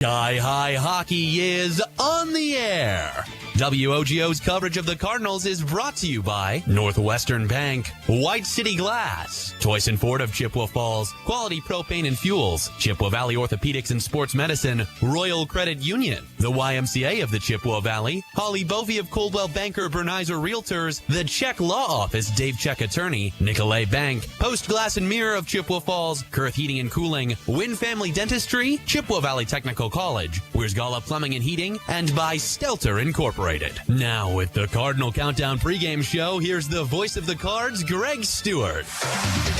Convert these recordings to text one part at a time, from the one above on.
Sky High Hockey is on the air. WOGO's coverage of the Cardinals is brought to you by Northwestern Bank, White City Glass, Toyson Ford of Chippewa Falls, Quality Propane and Fuels, Chippewa Valley Orthopedics and Sports Medicine, Royal Credit Union, the YMCA of the Chippewa Valley, Holly Bovey of Coldwell Banker Bernizer Realtors, the Czech Law Office Dave Czech Attorney, Nicolay Bank, Post Glass and Mirror of Chippewa Falls, Kurth Heating and Cooling, Wynn Family Dentistry, Chippewa Valley Technical College, Wiersgala Plumbing and Heating, and by Stelter Incorporated. Now with the Cardinal Countdown pregame show, here's the voice of the Cards, Greg Stewart.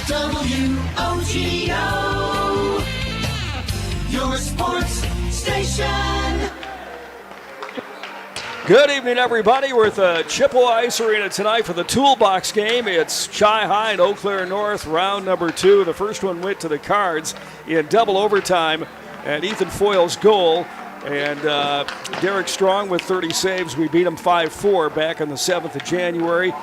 WOGO, your sports station. Good evening, everybody. We're at the Chippewa Ice Arena tonight for the Toolbox game. It's Chi High and Eau Claire North, round number 2. The first one went to the Cards in double overtime, and Ethan Foyle's goal. And Derek Strong with 30 saves. We beat him 5-4 back on the 7th of January.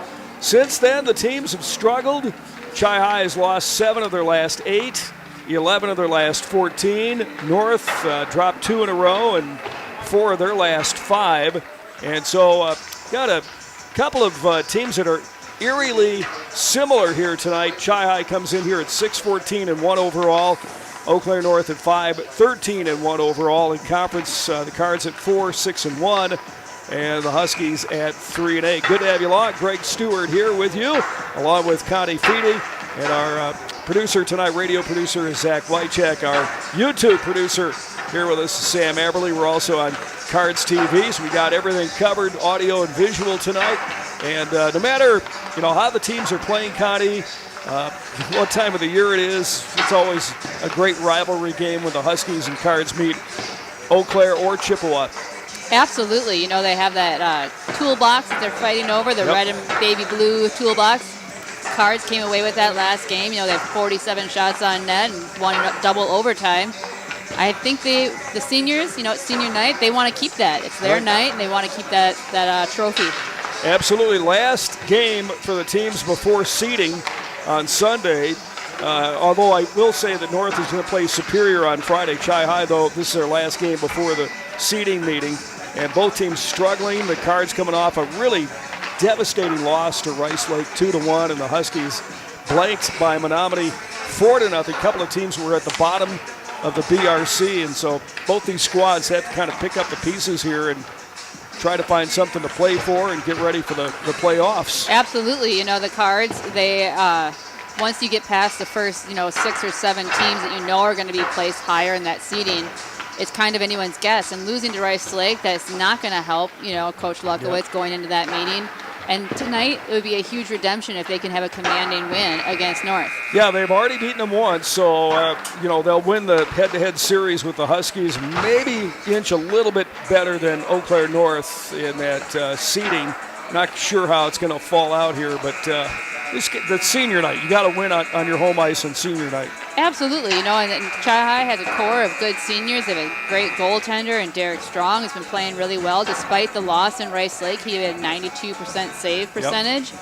Since then, the teams have struggled. Chi High has lost 7 of their last 8, 11 of their last 14. North dropped 2 in a row and 4 of their last 5. And so got a couple of teams that are eerily similar here tonight. Chi High comes in here at 6-14-1 overall. Eau Claire North at 5-13-1 overall in conference. The Cards at 4-6-1, and the Huskies at 3-8. Good to have you along. Greg Stewart here with you, along with Connie Feedy, and our producer tonight, radio producer, is Zach Wycheck. Our YouTube producer here with us is Sam Aberley. We're also on Cards TV, so we got everything covered, audio and visual tonight. And no matter how the teams are playing, Connie, what time of the year it is, it's always a great rivalry game when the Huskies and Cards meet, Eau Claire or Chippewa. Absolutely. They have that toolbox that they're fighting over, the red and baby blue toolbox. Cards came away with that last game. They had 47 shots on net and won double overtime. I think the seniors, it's senior night, they want to keep that. It's their night, and they want to keep that trophy. Absolutely. Last game for the teams before seeding on Sunday, although I will say that North is going to play Superior on Friday. Chi High, though, this is their last game before the seeding meeting, and both teams struggling. The Cards coming off a really devastating loss to Rice Lake 2-1, and the Huskies blanked by Menominee 4-0. A couple of teams were at the bottom of the BRC, and so both these squads have to kind of pick up the pieces here and try to find something to play for and get ready for the playoffs. Absolutely. The Cards, they once you get past the first 6 or 7 teams that are going to be placed higher in that seeding, it's kind of anyone's guess. And losing to Rice Lake, that's not going to help Coach Lukowitz going into that meeting. And tonight, it would be a huge redemption if they can have a commanding win against North. Yeah, they've already beaten them once, so, they'll win the head-to-head series with the Huskies, maybe inch a little bit better than Eau Claire North in that seeding. Not sure how it's going to fall out here, but the senior night, you got to win on your home ice on senior night. Absolutely, and Chi High has a core of good seniors. They have a great goaltender, and Derek Strong has been playing really well despite the loss in Rice Lake. He had a 92% save percentage.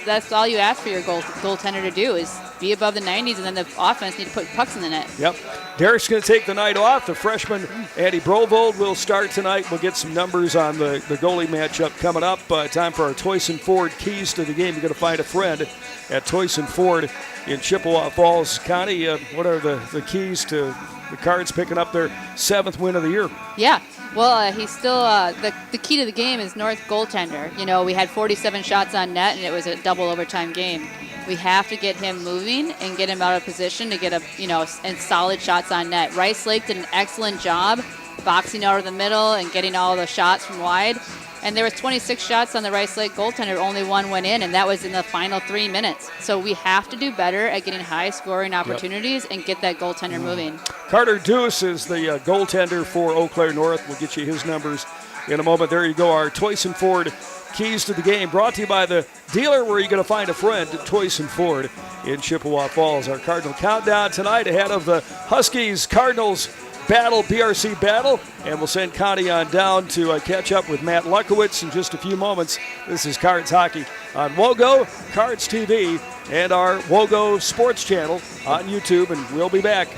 That's all you ask for your goaltender to do is be above the 90s, and then the offense need to put pucks in the net. Yep. Derek's going to take the night off. The freshman Andy Brovold will start tonight. We'll get some numbers on the goalie matchup coming up. Time for our Toyson Ford keys to the game. You're going to find a friend at Toyson Ford in Chippewa Falls. Connie, what are the keys to the Cards picking up their 7th win of the year? Yeah. Well, he's still the key to the game is North goaltender. We had 47 shots on net, and it was a double overtime game. We have to get him moving and get him out of position to get and solid shots on net. Rice Lake did an excellent job boxing out of the middle and getting all the shots from wide. And there was 26 shots on the Rice Lake goaltender. Only 1 went in, and that was in the final 3 minutes. So we have to do better at getting high-scoring opportunities and get that goaltender moving. Carter Deuce is the goaltender for Eau Claire North. We'll get you his numbers in a moment. There you go, our Toyson Ford keys to the game, brought to you by the dealer where you're going to find a friend, Toyson Ford in Chippewa Falls. Our Cardinal Countdown tonight ahead of the Huskies-Cardinals battle, BRC battle, and we'll send Connie on down to catch up with Matt Lukowitz in just a few moments. This is Cards Hockey on WOGO, Cards TV, and our WOGO Sports channel on YouTube, and we'll be back.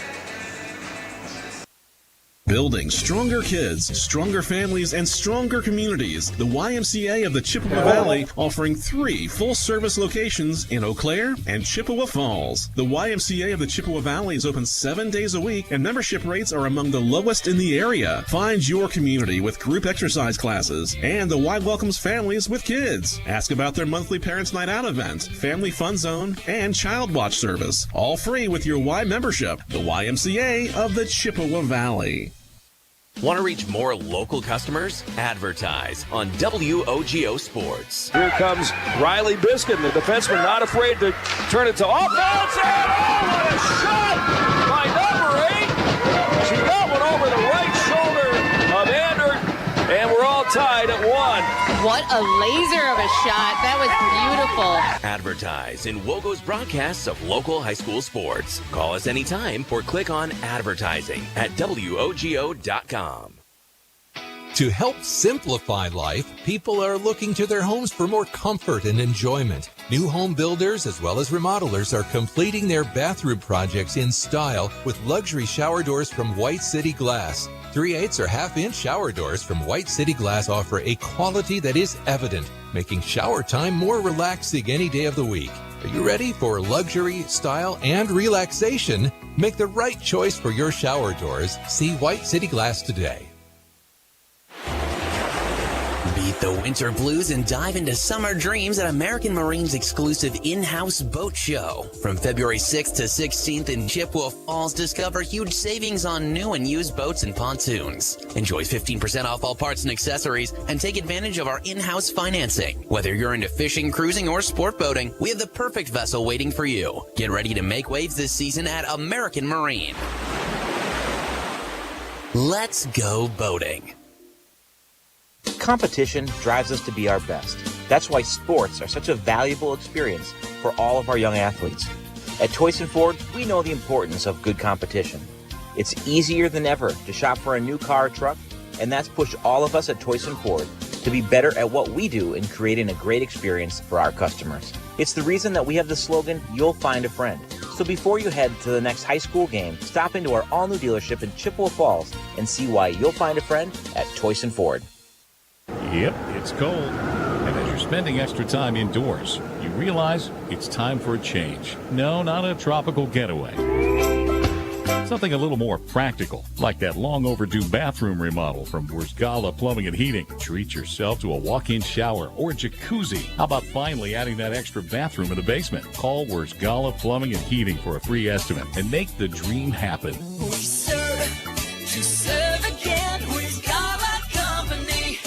Building stronger kids, stronger families, and stronger communities. The YMCA of the Chippewa Valley offering 3 full-service locations in Eau Claire and Chippewa Falls. The YMCA of the Chippewa Valley is open 7 days a week, and membership rates are among the lowest in the area. Find your community with group exercise classes, and the Y welcomes families with kids. Ask about their monthly Parents' Night Out event, Family Fun Zone, and Child Watch service. All free with your Y membership. The YMCA of the Chippewa Valley. Want to reach more local customers? Advertise on WOGO Sports. Here comes Riley Biscuit, the defenseman, not afraid to turn it to offense. And what a shot by number 8. She got one over the right shoulder of Ander, and we're all tied at 1. What a laser of a shot. That was beautiful. Advertise in WOGO's broadcasts of local high school sports. Call us anytime or click on advertising at WOGO.com. To help simplify life, people are looking to their homes for more comfort and enjoyment. New home builders as well as remodelers are completing their bathroom projects in style with luxury shower doors from White City Glass. 3/8 or half-inch shower doors from White City Glass offer a quality that is evident, making shower time more relaxing any day of the week. Are you ready for luxury, style, and relaxation? Make the right choice for your shower doors. See White City Glass today. Beat the winter blues and dive into summer dreams at American Marine's exclusive in-house boat show. From February 6th to 16th in Chippewa Falls, discover huge savings on new and used boats and pontoons. Enjoy 15% off all parts and accessories and take advantage of our in-house financing. Whether you're into fishing, cruising, or sport boating, we have the perfect vessel waiting for you. Get ready to make waves this season at American Marine. Let's go boating. Competition drives us to be our best. That's why sports are such a valuable experience for all of our young athletes. At Toyson Ford, we know the importance of good competition. It's easier than ever to shop for a new car or truck, and that's pushed all of us at Toyson Ford to be better at what we do in creating a great experience for our customers. It's the reason that we have the slogan, "You'll find a friend." So before you head to the next high school game, stop into our all-new dealership in Chippewa Falls and see why you'll find a friend at Toyson Ford. Yep, it's cold. And as you're spending extra time indoors, you realize it's time for a change. No, not a tropical getaway. Something a little more practical, like that long overdue bathroom remodel from Wurzgala Plumbing and Heating. Treat yourself to a walk-in shower or jacuzzi. How about finally adding that extra bathroom in the basement? Call Wurzgala Plumbing and Heating for a free estimate and make the dream happen. We serve again. Wurzgala Company.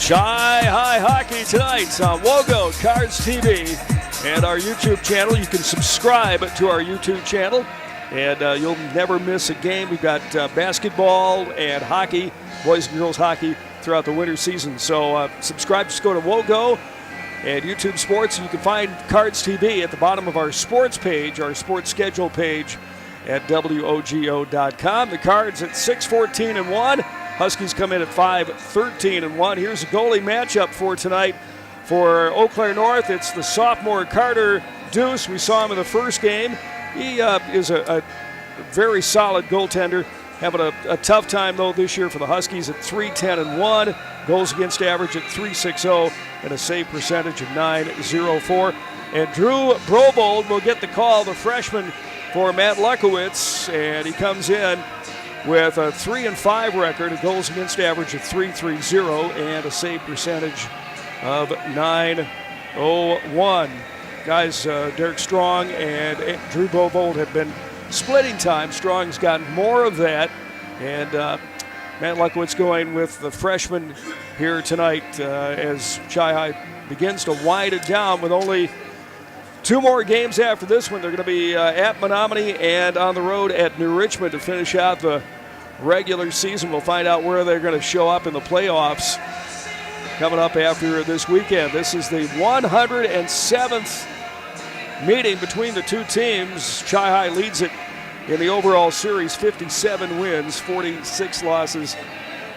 Chi High Hockey tonight on WOGO, Cards TV, and our YouTube channel. You can subscribe to our YouTube channel, and you'll never miss a game. We've got basketball and hockey, boys and girls hockey, throughout the winter season. So subscribe. Just go to WOGO and YouTube Sports. You can find Cards TV at the bottom of our sports page, our sports schedule page at WOGO.com. The Cards at 6-14-1. Huskies come in at 5-13-1. Here's a goalie matchup for tonight for Eau Claire North. It's the sophomore Carter Deuce. We saw him in the first game. He is a very solid goaltender. Having a tough time, though, this year for the Huskies at 3-10-1. Goals against average at .360 and a save percentage of .904. And Drew Brobold will get the call, the freshman for Matt Lukowitz, and he comes in with a 3-5 record, a goals against average of .330 and a save percentage of .901. Guys, Derek Strong and Drew Brobold have been splitting time. Strong's gotten more of that, and Matt Lukowitz going with the freshman here tonight as Chi High begins to wind it down with only 2 more games after this one. They're going to be at Menominee and on the road at New Richmond to finish out the regular season. We'll find out where they're going to show up in the playoffs coming up after this weekend. This is the 107th meeting between the two teams. Chi High leads it in the overall series, 57 wins, 46 losses,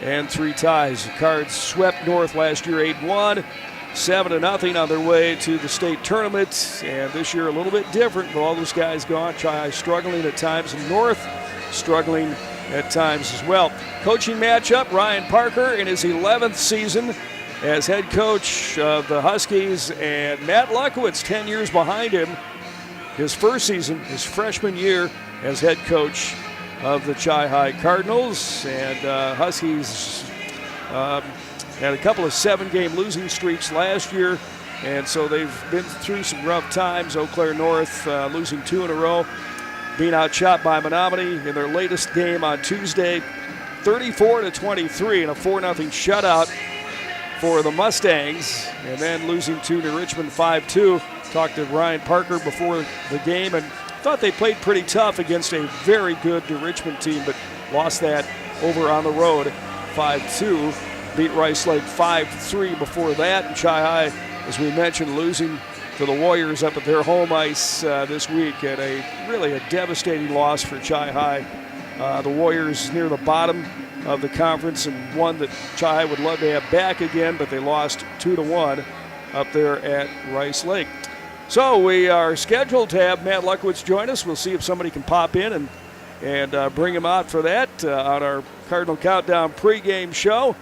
and 3 ties. The Cards swept North last year 8-1. 7-0 on their way to the state tournament. And this year a little bit different with all those guys gone. Chi-High struggling at times, and North struggling at times as well. Coaching matchup, Ryan Parker in his 11th season as head coach of the Huskies, and Matt Luckowitz 10 years behind him. His first season, his freshman year as head coach of the Chi-High Cardinals. And Huskies had a couple of 7-game losing streaks last year, and so they've been through some rough times. Eau Claire North losing 2 in a row, being outshot by Menominee in their latest game on Tuesday, 34-23, and a 4-0 shutout for the Mustangs, and then losing to New Richmond 5-2. Talked to Ryan Parker before the game and thought they played pretty tough against a very good New Richmond team, but lost that over on the road 5-2. Beat Rice Lake 5-3 before that. And Chi-High, as we mentioned, losing to the Warriors up at their home ice this week, and really a devastating loss for Chi-High. The Warriors near the bottom of the conference, and one that Chi-High would love to have back again, but they lost 2-1 up there at Rice Lake. So we are scheduled to have Matt Luckowitz join us. We'll see if somebody can pop in and bring him out for that on our Cardinal Countdown pregame show.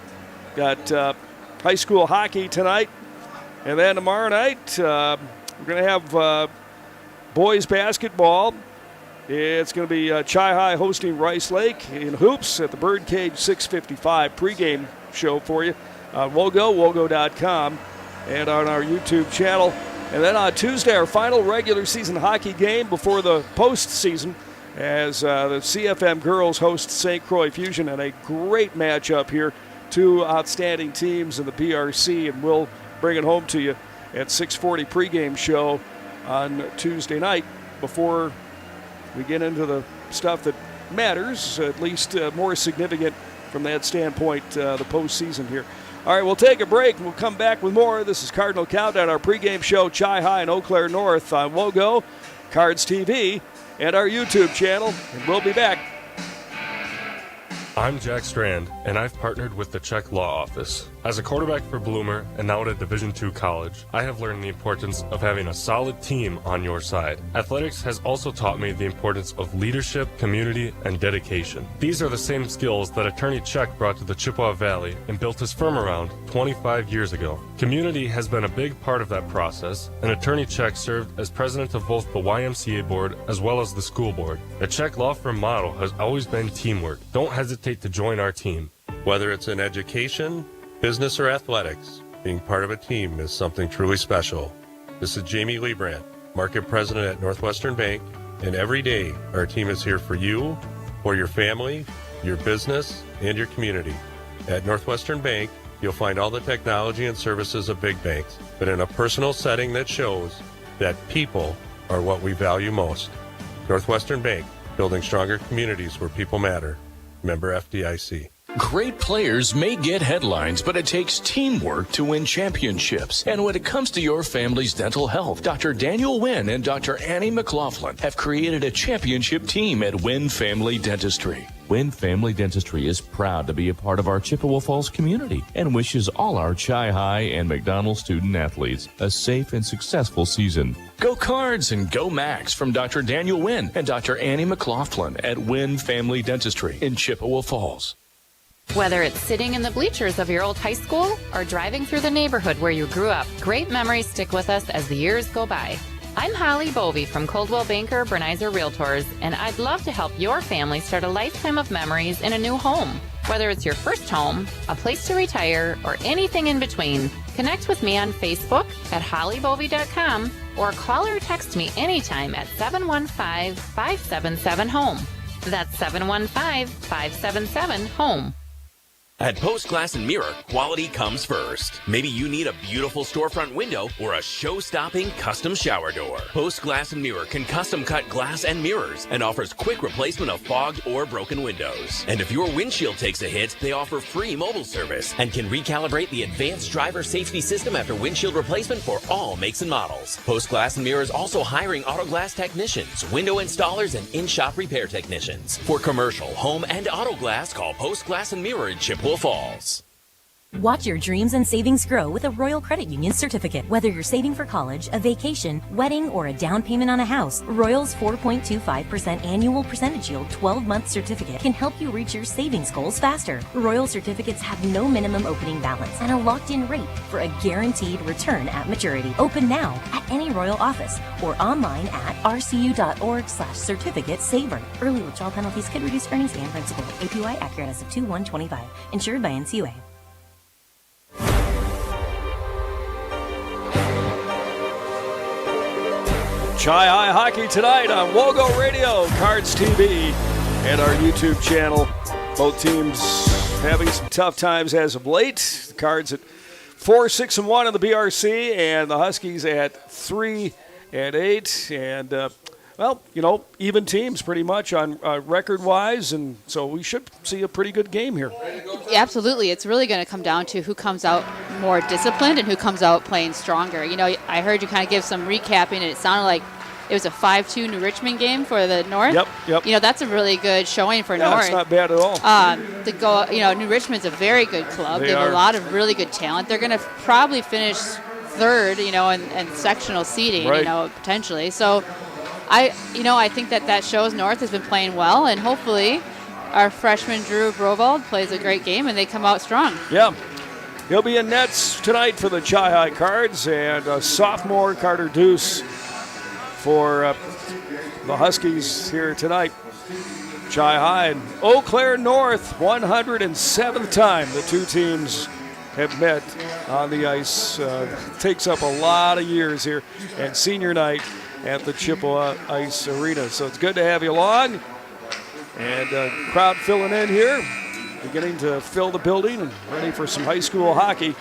Got high school hockey tonight, and then tomorrow night we're going to have boys basketball. It's going to be Chi-High hosting Rice Lake in hoops at the Birdcage 655 pregame show for you on wogo.com, and on our YouTube channel. And then on Tuesday, our final regular season hockey game before the postseason, as the CFM girls host St. Croix Fusion, and a great matchup here. 2 outstanding teams in the BRC, and we'll bring it home to you at 6:40 pregame show on Tuesday night before we get into the stuff that matters, at least more significant from that standpoint, the postseason here. All right, we'll take a break, and we'll come back with more. This is Cardinal Countdown, our pregame show, Chi-High and Eau Claire North on WOGO, Cards TV, and our YouTube channel, and we'll be back. I'm Jack Strand, and I've partnered with the Czech Law Office. As a quarterback for Bloomer and now at a Division II college, I have learned the importance of having a solid team on your side. Athletics has also taught me the importance of leadership, community, and dedication. These are the same skills that Attorney Czech brought to the Chippewa Valley and built his firm around 25 years ago. Community has been a big part of that process, and Attorney Czech served as president of both the YMCA board as well as the school board. The Czech law firm motto has always been teamwork. Don't hesitate to join our team. Whether it's in education, business, or athletics, being part of a team is something truly special. This is Jamie Liebrandt, Market President at Northwestern Bank, and every day our team is here for you, for your family, your business, and your community. At Northwestern Bank, you'll find all the technology and services of big banks, but in a personal setting that shows that people are what we value most. Northwestern Bank, building stronger communities where people matter. Member FDIC. Great players may get headlines, but it takes teamwork to win championships. And when it comes to your family's dental health, Dr. Daniel Wynn and Dr. Annie McLaughlin have created a championship team at Wynn Family Dentistry. Wynn Family Dentistry is proud to be a part of our Chippewa Falls community and wishes all our Chi-High and McDonald student athletes a safe and successful season. Go Cards and go Max from Dr. Daniel Wynn and Dr. Annie McLaughlin at Wynn Family Dentistry in Chippewa Falls. Whether it's sitting in the bleachers of your old high school or driving through the neighborhood where you grew up, great memories stick with us as the years go by. I'm Holly Bovey from Coldwell Banker Bernizer Realtors, and I'd love to help your family start a lifetime of memories in a new home. Whether it's your first home, a place to retire, or anything in between, connect with me on Facebook at hollybovey.com or call or text me anytime at 715-577-HOME. That's 715-577-HOME. At Post Glass and Mirror, quality comes first. Maybe you need a beautiful storefront window or a show-stopping custom shower door. Post Glass and Mirror can custom cut glass and mirrors and offers quick replacement of fogged or broken windows. And if your windshield takes a hit, they offer free mobile service and can recalibrate the advanced driver safety system after windshield replacement for all makes and models. Post Glass and Mirror is also hiring auto glass technicians, window installers, and in-shop repair technicians. For commercial, home, and auto glass, call Post Glass and Mirror in Chippewa Falls. Watch your dreams and savings grow with a Royal Credit Union certificate. Whether you're saving for college, a vacation, wedding, or a down payment on a house, Royal's 4.25% annual percentage yield 12-month certificate can help you reach your savings goals faster. Royal certificates have no minimum opening balance and a locked-in rate for a guaranteed return at maturity. Open now at any Royal office or online at rcu.org/certificate saver. Early withdrawal penalties could reduce earnings and principal. APY accurate as of 2/1/25. Insured by NCUA. Chi-High hockey tonight on WOGO Radio, Cards TV, and our YouTube channel. Both teams having some tough times as of late. The Cards at 4-6-1 in the BRC, and the Huskies at 3-8. And even teams pretty much on record-wise, and so we should see a pretty good game here. Absolutely. It's really going to come down to who comes out more disciplined and who comes out playing stronger. I heard you kind of give some recapping, and it sounded like it was a 5-2 New Richmond game for the North. Yep. That's a really good showing for North. That's not bad at all. New Richmond's a very good club. They have are. a lot of really good talent. They're going to probably finish third, in sectional seeding, Right. Potentially. So I think that shows North has been playing well, and hopefully our freshman Drew Brovald plays a great game and they come out strong. Yeah. He'll be in nets tonight for the Chi-High Cards, and sophomore Carter Deuce for the Huskies here tonight. Chi-High and Eau Claire North, 107th time the two teams have met on the ice. Takes up a lot of years here, and senior night at the Chippewa Ice Arena. So it's good to have you along. And crowd filling in here, beginning to fill the building and ready for some high school hockey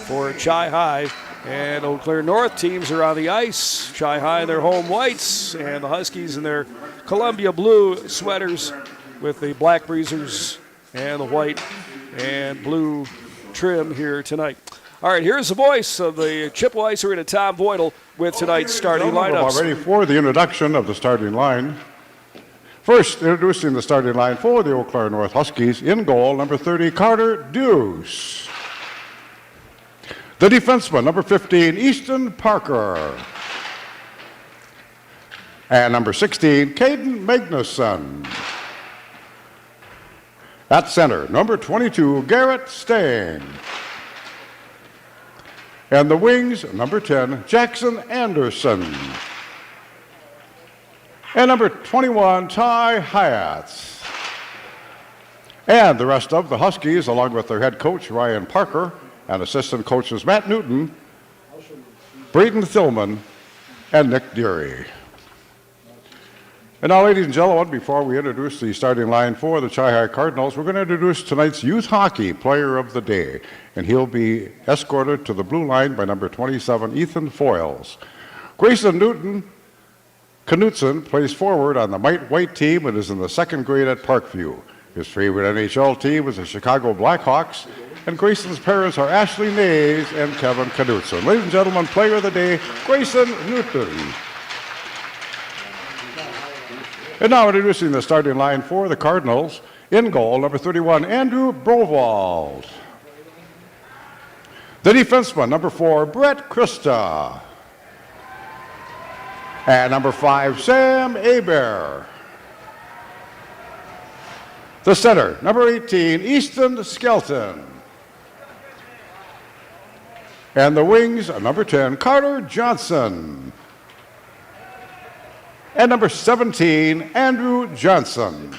for Chi-High and Eau Claire North. Teams are on the ice. Chi-High in their home whites, and the Huskies in their Columbia blue sweaters with the black breezers and the white and blue trim here tonight. All right, here's the voice of the Chippewa Ice Arena, Tom Voidle, with tonight's starting lineups. Ready for the introduction of the starting line. First, introducing the starting line for the Eau Claire North Huskies. In goal, number 30, Carter Deuce. The defenseman, number 15, Easton Parker. And number 16, Caden Magnuson. At center, number 22, Garrett Stang. And the wings, number 10, Jackson Anderson. And number 21, Ty Hyatt. And the rest of the Huskies, along with their head coach, Ryan Parker, and assistant coaches Matt Newton, Braden Thillman, and Nick Deary. And now, ladies and gentlemen, before we introduce the starting line for the Chi-High Cardinals, we're going to introduce tonight's youth hockey player of the day. And he'll be escorted to the blue line by number 27, Ethan Foyles. Grayson Knutson plays forward on the white team and is in the second grade at Parkview. His favorite NHL team is the Chicago Blackhawks, and Grayson's parents are Ashley Nays and Kevin Knutson. Ladies and gentlemen, player of the day, Grayson Newton. And now introducing the starting line for the Cardinals. In goal, number 31, Andrew Brovald. The defenseman, number 4, Brett Christa. And number 5, Sam Aber. The center, number 18, Easton Skelton. And the wings, number 10, Carter Johnson. And number 17, Andrew Johnson.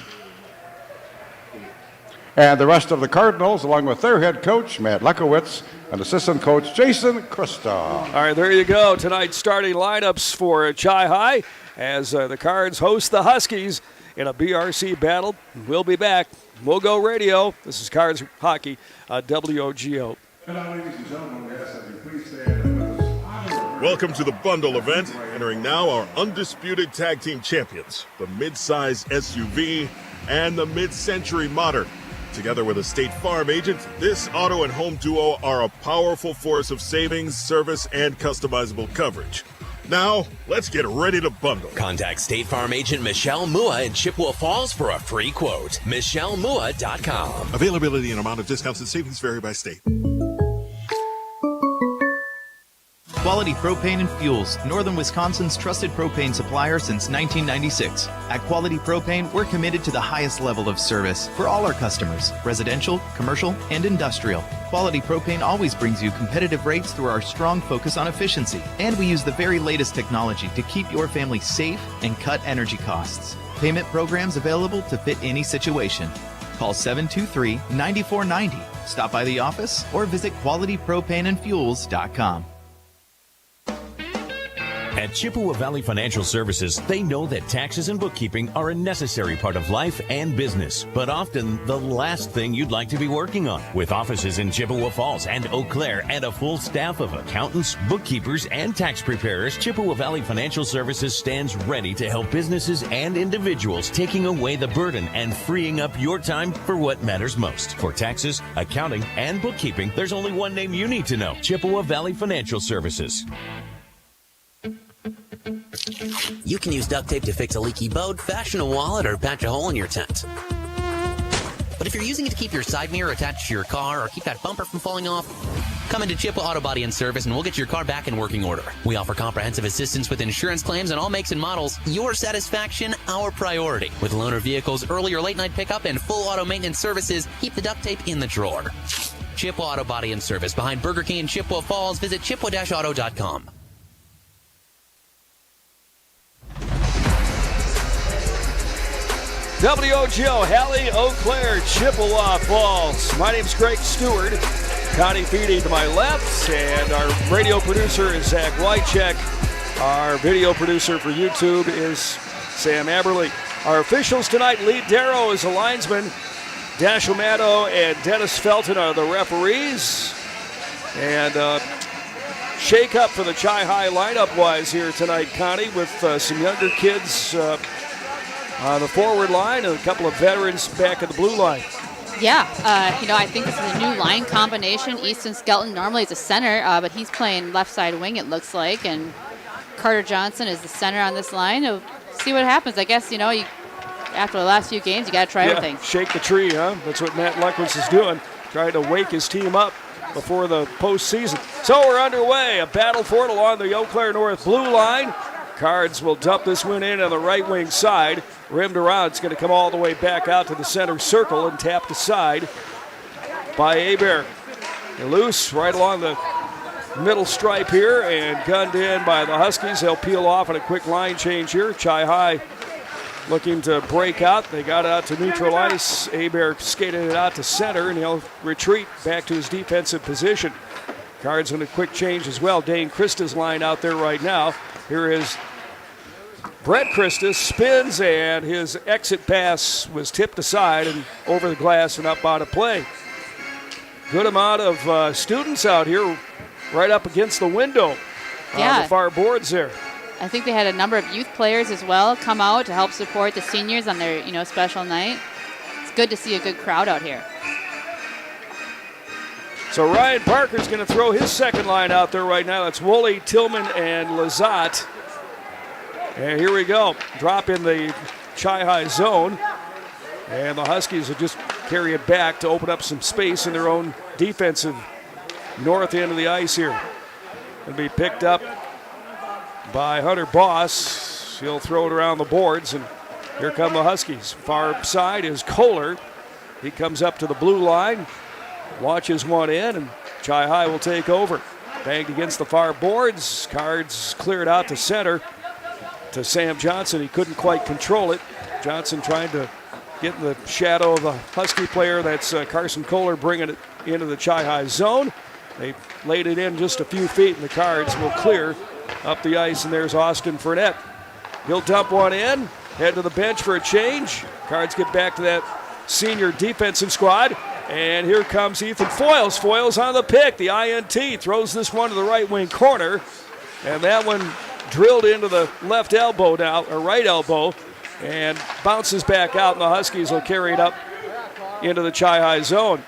And the rest of the Cardinals, along with their head coach, Matt Lekowitz, and assistant coach, Jason Christa. All right, there you go. Tonight's starting lineups for Chi-High as the Cards host the Huskies in a BRC battle. We'll be back. WOGO Radio. This is Cards Hockey, WOGO. And now, ladies and gentlemen, we ask that you please stand with us. Welcome to the bundle event. Entering now our undisputed tag team champions, the mid-size SUV and the mid-century modern. Together with a State Farm agent, this auto and home duo are a powerful force of savings, service, and customizable coverage. Now, let's get ready to bundle. Contact State Farm agent Michelle Mua in Chippewa Falls for a free quote. MichelleMua.com. Availability and amount of discounts and savings vary by state. Quality Propane and Fuels, Northern Wisconsin's trusted propane supplier since 1996. At Quality Propane, we're committed to the highest level of service for all our customers, residential, commercial, and industrial. Quality Propane always brings you competitive rates through our strong focus on efficiency. And we use the very latest technology to keep your family safe and cut energy costs. Payment programs available to fit any situation. Call 723-9490. Stop by the office or visit qualitypropaneandfuels.com. At Chippewa Valley Financial Services, they know that taxes and bookkeeping are a necessary part of life and business, but often the last thing you'd like to be working on. With offices in Chippewa Falls and Eau Claire and a full staff of accountants, bookkeepers, and tax preparers, Chippewa Valley Financial Services stands ready to help businesses and individuals, taking away the burden and freeing up your time for what matters most. For taxes, accounting, and bookkeeping, there's only one name you need to know: Chippewa Valley Financial Services. You can use duct tape to fix a leaky boat, fashion a wallet, or patch a hole in your tent. But if you're using it to keep your side mirror attached to your car or keep that bumper from falling off, come into Chippewa Auto Body and Service and we'll get your car back in working order. We offer comprehensive assistance with insurance claims on all makes and models. Your satisfaction, our priority. With loaner vehicles, early or late night pickup, and full auto maintenance services, keep the duct tape in the drawer. Chippewa Auto Body and Service behind Burger King in Chippewa Falls. Visit chippewa-auto.com. WOGO, Halley, Eau Claire, Chippewa Falls. My name's Greg Stewart. Connie Feedy to my left, and our radio producer is Zach Wycheck. Our video producer for YouTube is Sam Aberly. Our officials tonight: Lee Darrow is a linesman, Dash O'Mato and Dennis Felton are the referees. And shake up for the Chi-Hi lineup-wise here tonight, Connie, with some younger kids on the forward line and a couple of veterans back at the blue line. Yeah, I think this is a new line combination. Easton Skelton normally is a center, but he's playing left side wing, it looks like, and Carter Johnson is the center on this line. We'll see what happens. I guess, after the last few games, you got to try everything. Shake the tree, huh? That's what Matt Luckwitz is doing, trying to wake his team up before the postseason. So we're underway. A battle for it along the Eau Claire North blue line. Cards will dump this one in on the right wing side. Rimmed around. It's going to come all the way back out to the center circle and tapped aside by Hebert. Loose right along the middle stripe here and gunned in by the Huskies. They'll peel off on a quick line change here. Chi-Hi looking to break out. They got it out to neutral ice. Hebert skated it out to center, and he'll retreat back to his defensive position. Cards on a quick change as well. Dane Christa's line out there right now. Here is Brett Christus, spins, and his exit pass was tipped aside and over the glass and up out of play. Good amount of students out here right up against the window on the far boards there. I think they had a number of youth players as well come out to help support the seniors on their special night. It's good to see a good crowd out here. So Ryan Parker's going to throw his second line out there right now. That's Woolley, Tillman, and Lazat. And here we go. Drop in the Chi-Hi zone. And the Huskies will just carry it back to open up some space in their own defensive north end of the ice here. It'll be picked up by Hunter Boss. He'll throw it around the boards, and here come the Huskies. Far side is Kohler. He comes up to the blue line, launches one in, and Chi-Hi will take over. Banged against the far boards. Cards cleared out to center to Sam Johnson. He couldn't quite control it. Johnson trying to get in the shadow of the Husky player. That's Carson Kohler bringing it into the Chi-Hi zone. They laid it in just a few feet, and the Cards will clear up the ice, and there's Austin Fournette. He'll dump one in, head to the bench for a change. Cards get back to that senior defensive squad, and here comes Ethan Foyles. Foyles on the pick. The INT throws this one to the right wing corner, and that one drilled into the left elbow now, or right elbow, and bounces back out, and the Huskies will carry it up into the Chi-Hi zone.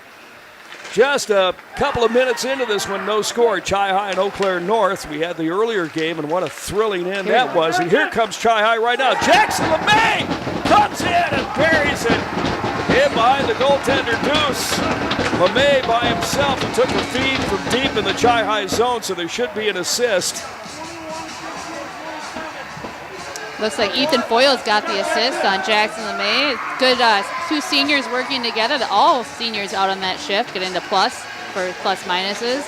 Just a couple of minutes into this one, no score. Chi-Hi and Eau Claire North. We had the earlier game, and what a thrilling end that was. And here comes Chi-Hi right now. Jackson LeMay comes in and buries it in behind the goaltender Deuce. LeMay by himself. He took a feed from deep in the Chi-High zone, so there should be an assist. Looks like Ethan Foyle's got the assist on Jackson LeMay. Good two seniors working together. All seniors out on that shift, getting the plus for plus minuses.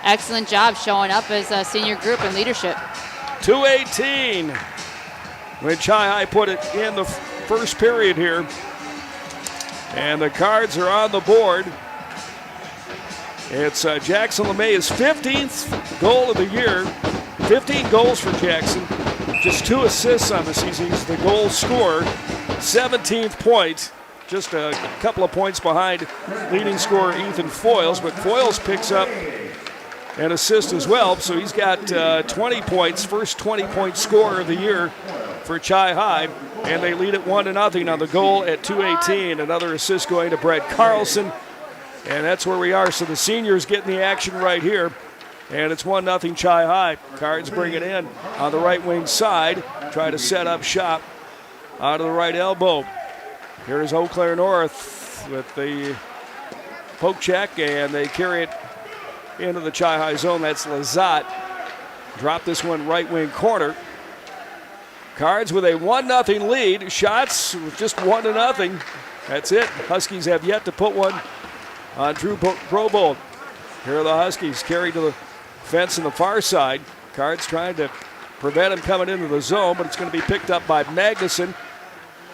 Excellent job showing up as a senior group in leadership. 2:18 when Chi-High put it in the first period here. And the Cards are on the board. It's Jackson LeMay's 15th goal of the year. 15 goals for Jackson. Just 2 assists on the season. He's the goal scorer. 17th point. Just a couple of points behind leading scorer Ethan Foyles. But Foyles picks up an assist as well. So he's got 20 points. First 20-point scorer of the year for Chi-High. And they lead it 1-0 on the goal at 2:18. Another assist going to Brett Carlson. And that's where we are. So the seniors getting the action right here. And it's 1-0 Chi-High. Cards bring it in on the right wing side. Try to set up shop out of the right elbow. Here's Eau Claire North with the poke check, and they carry it into the Chi-High zone. That's Lazat. Drop this one right wing corner. Cards with a 1-0 lead. Shots with just 1-0. That's it. Huskies have yet to put one on Drew Brobold. Here are the Huskies carried to the fence on the far side. Cards trying to prevent him coming into the zone, but it's going to be picked up by Magnuson.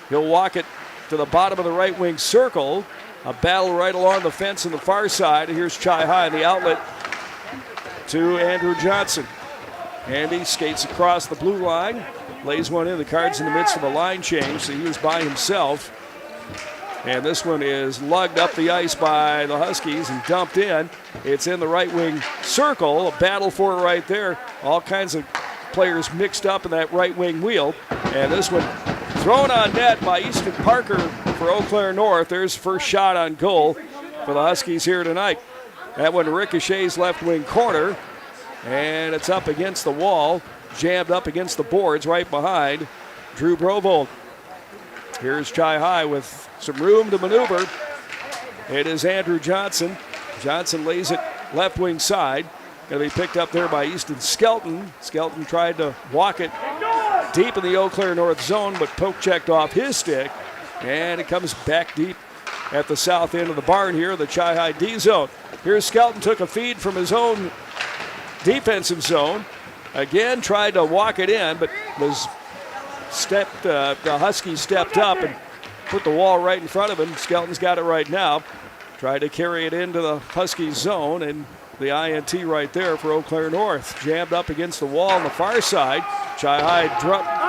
He'll walk it to the bottom of the right wing circle. A battle right along the fence on the far side. Here's Chi-High in the outlet to Andrew Johnson. Andy skates across the blue line, lays one in. The Cards in the midst of a line change, so he was by himself. And this one is lugged up the ice by the Huskies and dumped in. It's in the right wing circle. A battle for it right there. All kinds of players mixed up in that right wing wheel. And this one thrown on net by Easton Parker for Eau Claire North. There's the first shot on goal for the Huskies here tonight. That one ricochets left wing corner. And it's up against the wall. Jammed up against the boards right behind Drew Brovold. Here's Chi-High with some room to maneuver. It is Andrew Johnson. Johnson lays it left wing side. Going to be picked up there by Easton Skelton. Skelton tried to walk it deep in the Eau Claire North zone, but poke checked off his stick. And it comes back deep at the south end of the barn here, the Chi-High D zone. Here's Skelton, took a feed from his own defensive zone. Again, tried to walk it in, but was the Huskies stepped up and put the wall right in front of him. Skelton's got it right now. Tried to carry it into the Huskies zone, and the INT right there for Eau Claire North. Jammed up against the wall on the far side. Chi-High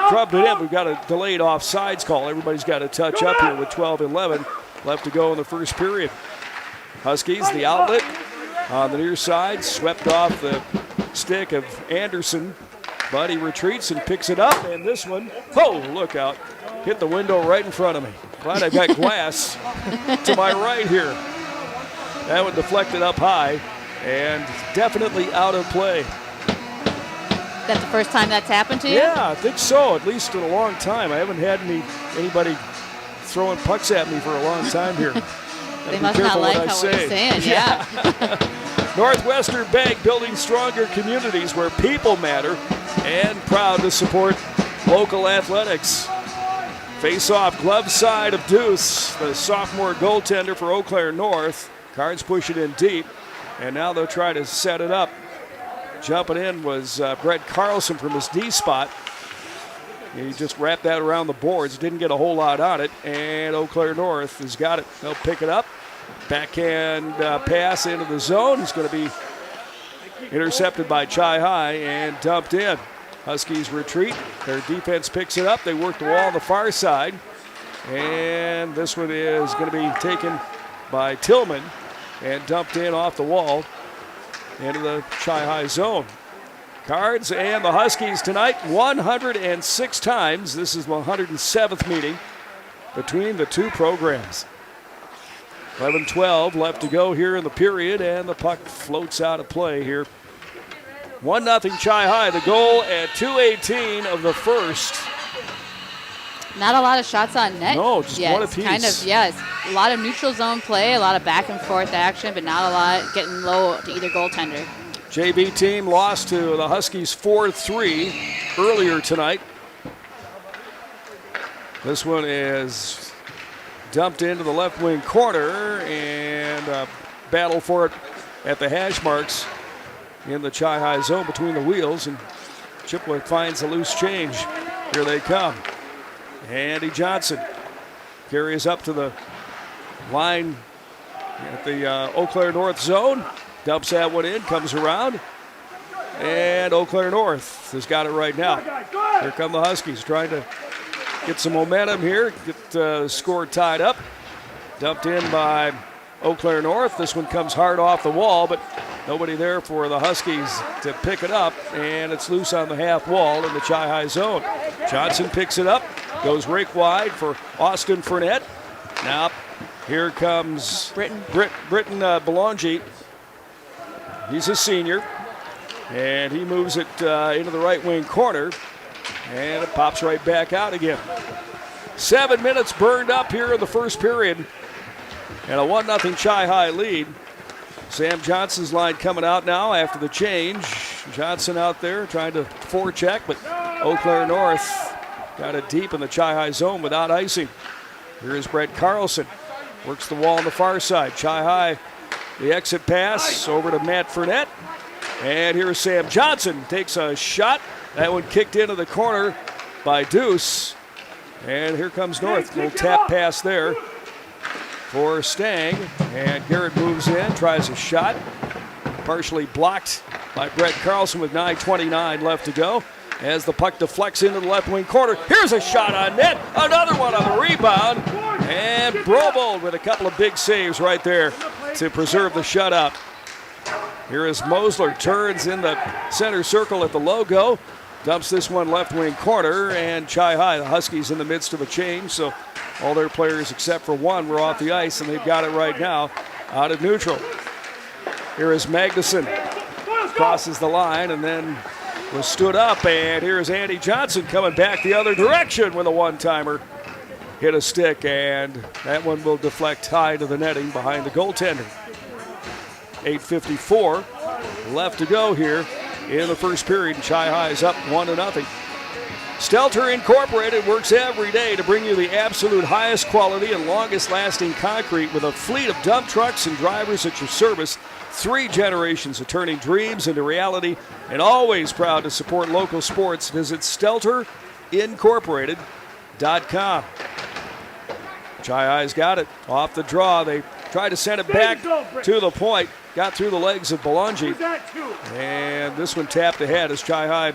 drubbed it in. We've got a delayed offsides call. Everybody's got to touch up here with 12:11 left to go in the first period. Huskies, the outlet on the near side, swept off the stick of Anderson. But he retreats and picks it up, and this one, oh, look out, hit the window right in front of me. Glad I've got glass to my right here. That one deflected up high and definitely out of play. That's the first time that's happened to you? Yeah, I think so, at least in a long time. I haven't had anybody throwing pucks at me for a long time here. They must not like what we're saying, yeah. Northwestern Bank, building stronger communities where people matter, and proud to support local athletics. Face-off, glove side of Deuce, the sophomore goaltender for Eau Claire North. Cards push it in deep, and now they'll try to set it up. Jumping in was Brett Carlson from his D spot. He just wrapped that around the boards, didn't get a whole lot on it, and Eau Claire North has got it. They'll pick it up. Backhand pass into the zone. It's going to be intercepted by Chi-High and dumped in. Huskies retreat. Their defense picks it up. They work the wall on the far side. And this one is going to be taken by Tillman and dumped in off the wall into the Chi-High zone. Cards and the Huskies tonight 106 times. This is the 107th meeting between the two programs. 11-12 left to go here in the period, and the puck floats out of play here. 1-0 Chi-High. The goal at 2:18 of the first Not a lot of shots on net. No, just yet. one apiece. Kind of, yes. A lot of neutral zone play, a lot of back and forth action, but not a lot getting low to either goaltender. JV team lost to the Huskies 4-3 earlier tonight. This one is dumped into the left wing corner, and battle for it at the hash marks in the Chi-High zone between the wheels, and Chippewa finds a loose change. Here they come. Andy Johnson carries up to the line at the Eau Claire North zone. Dumps that one in, comes around, and Eau Claire North has got it right now. Here come the Huskies trying to get some momentum here, get the score tied up. Dumped in by Eau Claire North. This one comes hard off the wall, but nobody there for the Huskies to pick it up, and it's loose on the half wall in the Chi-High zone. Johnson picks it up, goes rake wide for Austin Fournette. Now, here comes Britton Belongi. He's a senior, and he moves it into the right wing corner, and it pops right back out again. 7 minutes burned up here in the first period, and a 1-0 Chi-High lead. Sam Johnson's line coming out now after the change. Johnson out there trying to forecheck, but Eau Claire North got it deep in the Chi-High zone without icing. Here's Brett Carlson. Works the wall on the far side. Chi-High, the exit pass over to Matt Fournette. And here's Sam Johnson. Takes a shot. That one kicked into the corner by Deuce. And here comes North. Little tap pass there for Stang. And Garrett moves in, tries a shot. Partially blocked by Brett Carlson with 9:29 left to go. As the puck deflects into the left wing corner. Here's a shot on net. Another one on the rebound. And Brobold with a couple of big saves right there to preserve the shutout. Here is Mosler. Turns in the center circle at the logo. Dumps this one left wing corner. And Chi-High, the Huskies in the midst of a change. So all their players except for one were off the ice. And they've got it right now out of neutral. Here is Magnuson. Crosses the line and then was stood up, and here's Andy Johnson coming back the other direction with a one-timer. Hit a stick, and that one will deflect high to the netting behind the goaltender. 8:54 left to go here in the first period. Chi-High is up 1-0. Stelter Incorporated works every day to bring you the absolute highest quality and longest lasting concrete with a fleet of dump trucks and drivers at your service. 3 generations of turning dreams into reality, and always proud to support local sports. Visit StelterIncorporated.com. Chi-High's got it off the draw. They tried to send it back to the point. Got through the legs of Belongi. And this one tapped ahead as Chi-High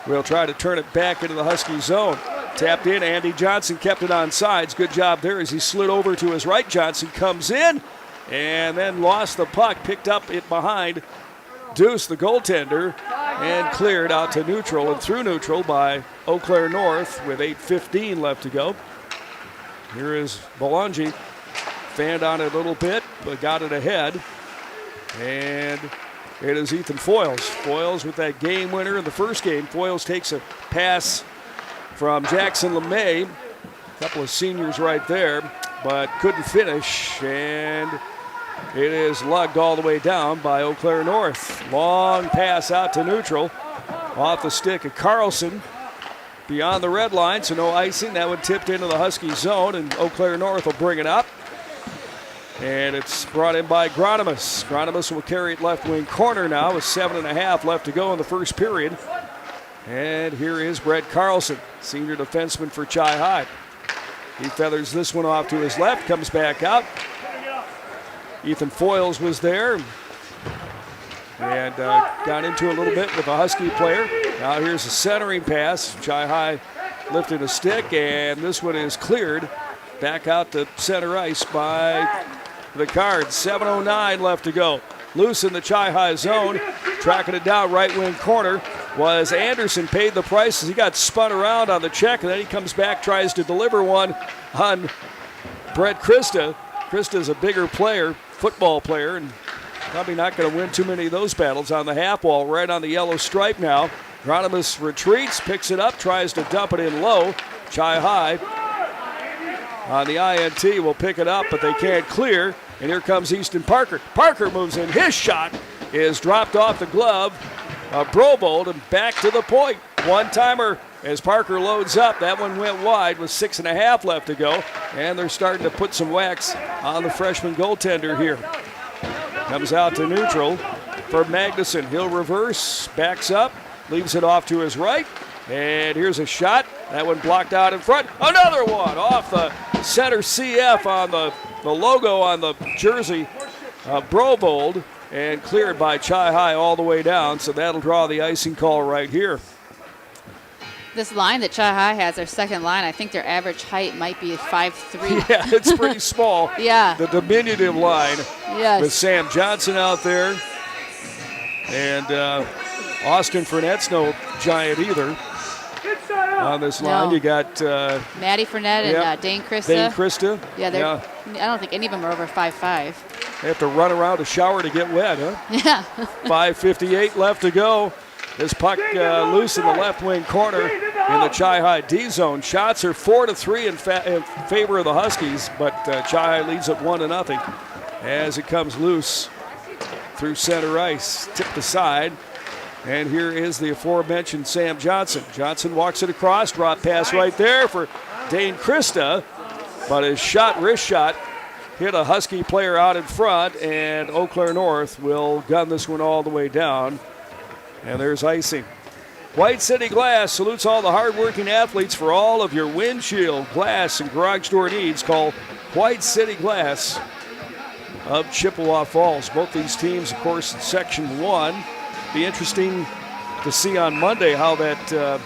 will try to turn it back into the Husky zone. Tapped in. Andy Johnson kept it on sides. Good job there as he slid over to his right. Johnson comes in and then lost the puck. Picked up it behind Deuce, the goaltender, and cleared out to neutral and through neutral by Eau Claire North with 8:15 left to go. Here is Belongi. Fanned on it a little bit, but got it ahead. And it is Ethan Foyles. Foyles with that game winner in the first game. Foyles takes a pass from Jackson LeMay. A couple of seniors right there, but couldn't finish. And it is lugged all the way down by Eau Claire North. Long pass out to neutral. Off the stick of Carlson. Beyond the red line, so no icing. That one tipped into the Husky zone, and Eau Claire North will bring it up. And it's brought in by Gronimus. Gronimus will carry it left wing corner now with 7.5 left to go in the first period. And here is Brett Carlson, senior defenseman for Chi-High. He feathers this one off to his left, comes back out. Ethan Foyles was there and got into a little bit with a Husky player. Now here's a centering pass. Chi-High lifted a stick, and this one is cleared back out to center ice by the Cards. 7:09 left to go. Loose in the Chi-High zone. Tracking it down right wing corner was Anderson. Paid the price as he got spun around on the check, and then he comes back, tries to deliver one on Brett Christa. Christa's a bigger player, football player, and probably not going to win too many of those battles. On the half wall, right on the yellow stripe now. Gronimus retreats, picks it up, tries to dump it in low. Chi High on the INT will pick it up, but they can't clear. And here comes Easton Parker. Parker moves in. His shot is dropped off the glove. Brobold and back to the point. One-timer as Parker loads up. That one went wide with 6.5 left to go. And they're starting to put some wax on the freshman goaltender here. Comes out to neutral for Magnuson. He'll reverse, backs up, leaves it off to his right. And here's a shot. That one blocked out in front. Another one off the center CF on the logo on the jersey. Brobold, and cleared by Chi High all the way down. So that'll draw the icing call right here. This line that Chi High has, their second line, I think their average height might be 5'3". Yeah, it's pretty small. Yeah. The diminutive line. Yes. With Sam Johnson out there. And Austin Fournette's no giant either. On this line, No. you got Maddie Fournette and Dane Krista. Dane Krista. Yeah, I don't think any of them are over 5'5". They have to run around a shower to get wet, huh? Yeah. 5:58 left to go. This puck loose in the left wing corner in the Chi High D zone. Shots are 4-3 in favor of the Huskies, but Chi High leads it 1-0 as it comes loose through center ice, tipped aside. And here is the aforementioned Sam Johnson. Johnson walks it across, drop pass right there for Dane Krista, but his wrist shot, hit a Husky player out in front, and Eau Claire North will gun this one all the way down. And there's icing. White City Glass salutes all the hardworking athletes for all of your windshield, glass, and garage door needs. Call White City Glass of Chippewa Falls. Both these teams, of course, in Section 1. Be interesting to see on Monday how that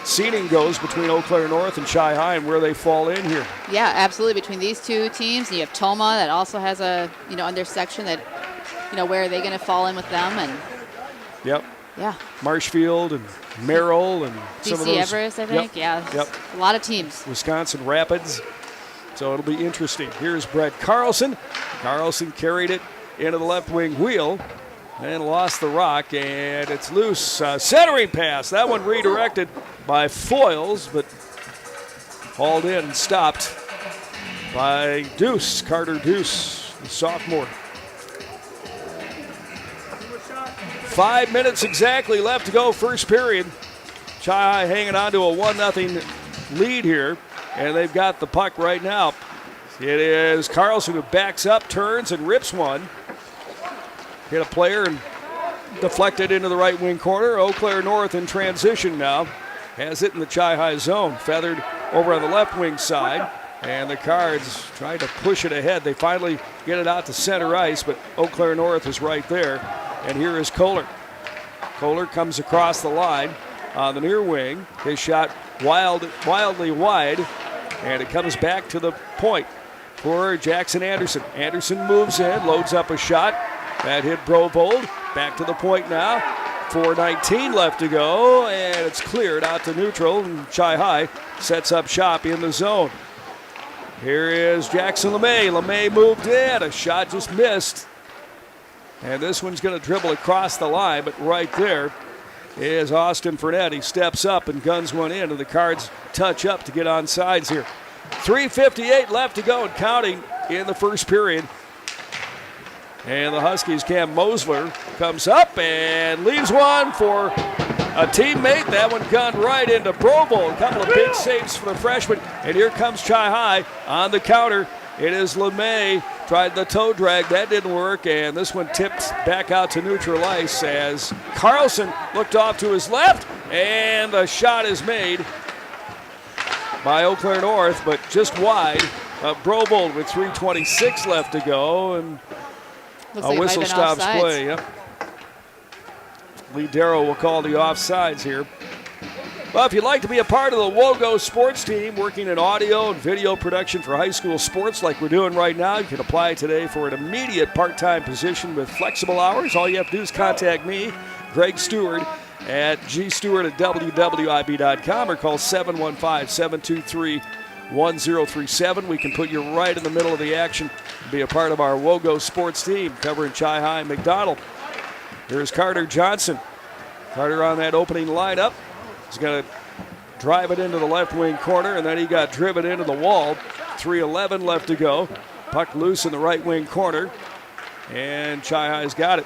seeding goes between Eau Claire North and Chi High and where they fall in here. Yeah, absolutely. Between these two teams, and you have Toma that also has a, in their section that, where are they going to fall in with them? And Yep. yeah, Marshfield and Merrill and some of DC those. Everest, I think. Yep. Yeah, a lot of teams. Wisconsin Rapids. So it'll be interesting. Here's Brett Carlson. Carlson carried it into the left wing wheel and lost the rock, and it's loose. Centering pass. That one redirected by Foyles, but hauled in and stopped by Deuce, Carter Deuce, the sophomore. 5 minutes exactly left to go, first period. Chi High hanging on to a 1-0 lead here, and they've got the puck right now. It is Carlson who backs up, turns, and rips one. Hit a player and deflected into the right wing corner. Eau Claire North in transition now. Has it in the Chi High zone. Feathered over on the left wing side. And the Cards trying to push it ahead. They finally get it out to center ice, but Eau Claire North is right there. And here is Kohler. Kohler comes across the line on the near wing. His shot wildly wide, and it comes back to the point for Jackson Anderson. Anderson moves in, loads up a shot. That hit Brovold. Back to the point now. 4:19 left to go, and it's cleared out to neutral. And Chi High sets up shop in the zone. Here is Jackson LeMay. LeMay moved in. A shot just missed. And this one's going to dribble across the line, but right there is Austin Fournette. He steps up and guns one in, and the Cards touch up to get on sides here. 3:58 left to go and counting in the first period. And the Huskies' Cam Mosler comes up and leaves one for a teammate. That one gunned right into Brovold. A couple of big saves for the freshman. And here comes Chi High on the counter. It is LeMay. Tried the toe drag. That didn't work. And this one tipped back out to neutral ice as Carlson looked off to his left. And the shot is made by Eau Claire North, but just wide. Brovold with 3:26 left to go. And Looks a like whistle stops play. Yep. Lee Darrow will call the offsides here. Well, if you'd like to be a part of the WOGO Sports team, working in audio and video production for high school sports like we're doing right now, you can apply today for an immediate part-time position with flexible hours. All you have to do is contact me, Greg Stewart, at gstewart@wwib.com or call 715-723-1037. We can put you right in the middle of the action and be a part of our WOGO Sports team covering Chi High and McDonald. Here's Carter Johnson. Carter on that opening lineup. He's going to drive it into the left wing corner, and then he got driven into the wall. 3:11 left to go. Puck loose in the right wing corner, and Chi-Hi's got it.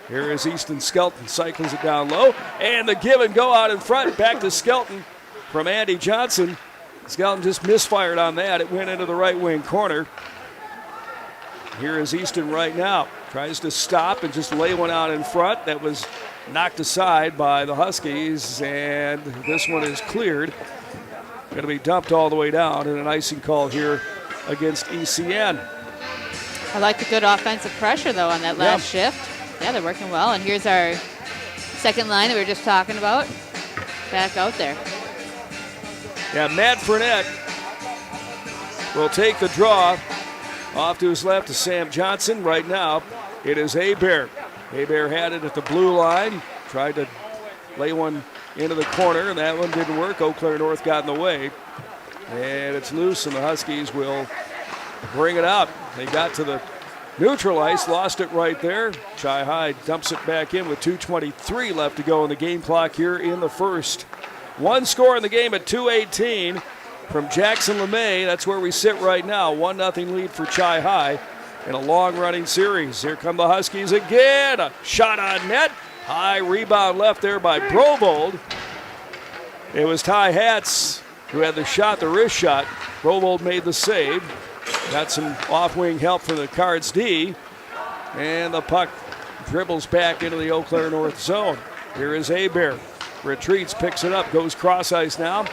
Here is Easton Skelton, cycles it down low, and the give and go out in front. Back to Skelton from Andy Johnson. Skelton just misfired on that. It went into the right wing corner. Here is Easton right now. Tries to stop and just lay one out in front. That was knocked aside by the Huskies, and this one is cleared. Going to be dumped all the way down, and an icing call here against ECN. I like the good offensive pressure, though, on that last shift. Yeah, they're working well. And here's our second line that we were just talking about. Back out there. Yeah, Matt Fournette will take the draw. Off to his left to Sam Johnson. Right now, it is Hebert. Hebert had it at the blue line. Tried to lay one into the corner, and that one didn't work. Eau Claire North got in the way. And it's loose, and the Huskies will bring it out. They got to the neutral ice, lost it right there. Chi-Hi dumps it back in with 2:23 left to go in the game clock here in the first. One score in the game at 2:18 from Jackson LeMay. That's where we sit right now. 1-0 lead for Chi-Hi in a long-running series. Here come the Huskies again. A shot on net. High rebound left there by Brovold. It was Ty Hatz who had the shot, the wrist shot. Brovold made the save. Got some off-wing help from the Cards D. And the puck dribbles back into the Eau Claire North zone. Here is Hebert. Retreats, picks it up, goes cross ice now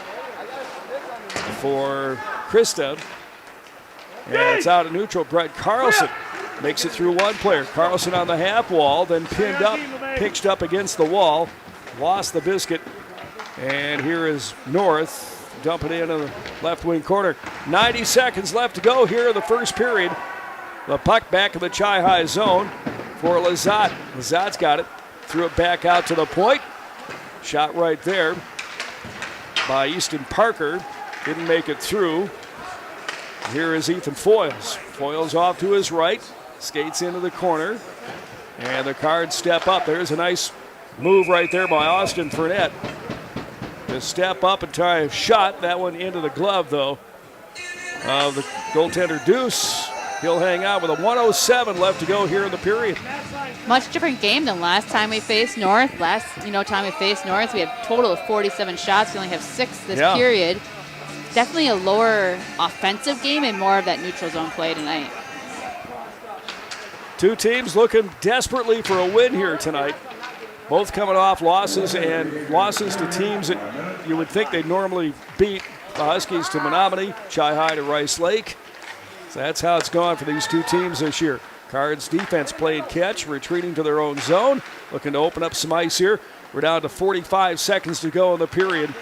for Krista. And it's out of neutral. Brett Carlson makes it through one player. Carlson on the half wall, then pinned up, pitched up against the wall, lost the biscuit. And here is North dumping it into the left wing corner. 90 seconds left to go here in the first period. The puck back in the Chi-Hi zone for Lazat. Lazat's got it. Threw it back out to the point. Shot right there by Easton Parker. Didn't make it through. Here is Ethan Foyles. Foyles off to his right. Skates into the corner. And the Cards step up. There's a nice move right there by Austin Fournette. To step up and try a shot. That one into the glove, though, of the goaltender Deuce. He'll hang out with a 1:07 left to go here in the period. Much different game than last time we faced North. Last time we faced North, we had a total of 47 shots. We only have 6 this period. Definitely a lower offensive game and more of that neutral zone play tonight. Two teams looking desperately for a win here tonight. Both coming off losses, and losses to teams that you would think they'd normally beat. The Huskies to Menominee, Chi-Hi to Rice Lake. So that's how it's gone for these two teams this year. Cards defense playing catch, retreating to their own zone, looking to open up some ice here. We're down to 45 seconds to go in the period,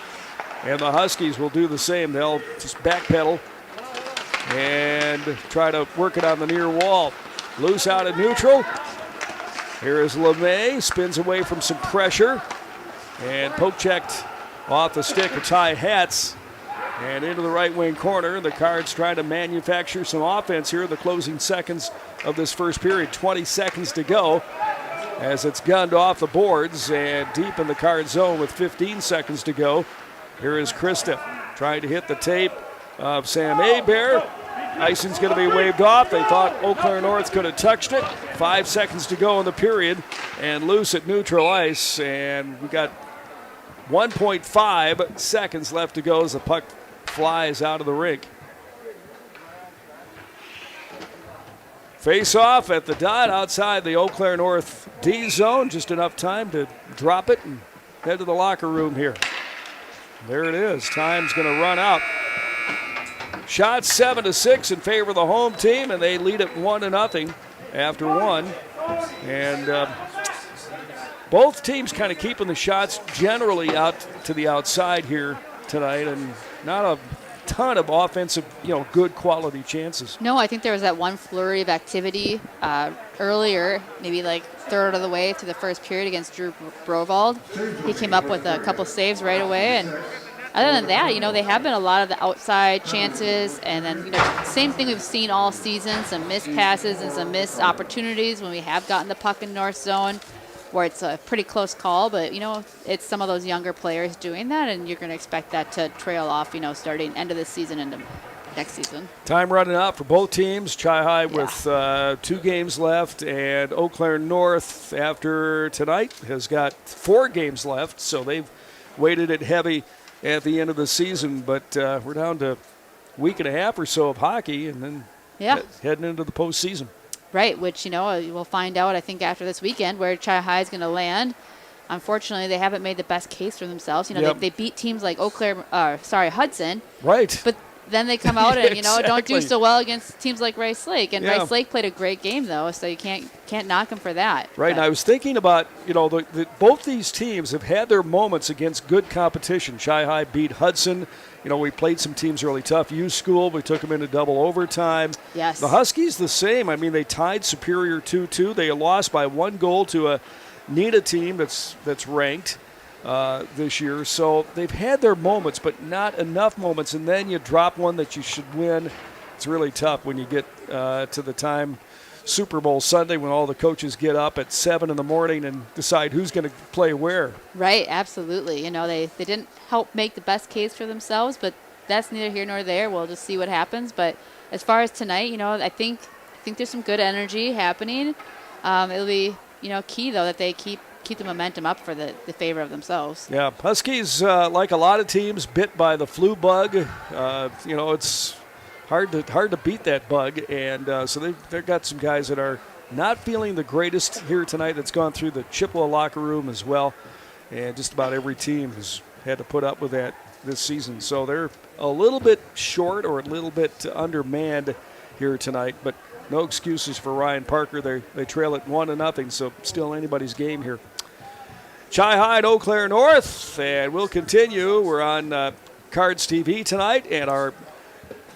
and the Huskies will do the same. They'll just backpedal and try to work it on the near wall. Loose out of neutral. Here is LeMay, spins away from some pressure, and poke checked off the stick of Ty Hatz. And into the right wing corner. The Cards trying to manufacture some offense here in the closing seconds of this first period. 20 seconds to go as it's gunned off the boards and deep in the Card zone with 15 seconds to go. Here is Krista trying to hit the tape of Sam Hebert. Icing's going to be waved off. They thought Eau Claire North could have touched it. 5 seconds to go in the period and loose at neutral ice. And we got 1.5 seconds left to go as the puck flies out of the rink. Face off at the dot outside the Eau Claire North D zone. Just enough time to drop it and head to the locker room here. There it is. Time's going to run out. Shot 7-6 in favor of the home team, and they lead it 1-0 after one. And both teams kind of keeping the shots generally out to the outside here tonight, and not a ton of offensive, good quality chances. No, I think there was that one flurry of activity earlier, maybe like third of the way through the first period against Drew Brovold. He came up with a couple saves right away, and other than that, they have been a lot of the outside chances, and then, same thing we've seen all season, some missed passes and some missed opportunities when we have gotten the puck in North Zone. where it's a pretty close call, but, it's some of those younger players doing that, and you're going to expect that to trail off, starting end of this season into next season. Time running out for both teams. Chi-Hi with 2 games left, and Eau Claire North, after tonight, has got 4 games left, so they've weighted it heavy at the end of the season, but we're down to a week and a half or so of hockey, and then heading into the postseason. Right, which, we'll find out, I think, after this weekend where Chi-Hi is going to land. Unfortunately, they haven't made the best case for themselves. They beat teams like Hudson. Right. But then they come out and, Exactly. don't do so well against teams like Rice Lake. And Yeah. Rice Lake played a great game, though, so you can't knock them for that. Right, and I was thinking about, both these teams have had their moments against good competition. Chi-Hi beat Hudson. We played some teams really tough. U School, we took them into double overtime. Yes. The Huskies, the same. I mean, they tied Superior 2-2. They lost by 1 goal to a NITA team that's ranked this year. So they've had their moments, but not enough moments. And then you drop one that you should win. It's really tough when you get to the time Super Bowl Sunday when all the coaches get up at 7 in the morning and decide who's going to play where. Right, absolutely. They didn't help make the best case for themselves, but that's neither here nor there. We'll just see what happens. But as far as tonight, I think there's some good energy happening. It'll be, key, though, that they keep the momentum up for the favor of themselves. Yeah, Huskies, like a lot of teams, bit by the flu bug. It's hard to beat that bug, and so they've got some guys that are not feeling the greatest here tonight. That's gone through the Chippewa locker room as well, and just about every team has had to put up with that this season. So they're a little bit short or a little bit undermanned here tonight, but no excuses for Ryan Parker. They trail it 1-0, so still anybody's game here. Chi-Hi and Eau Claire North, and we'll continue. We're on Cards TV tonight, and our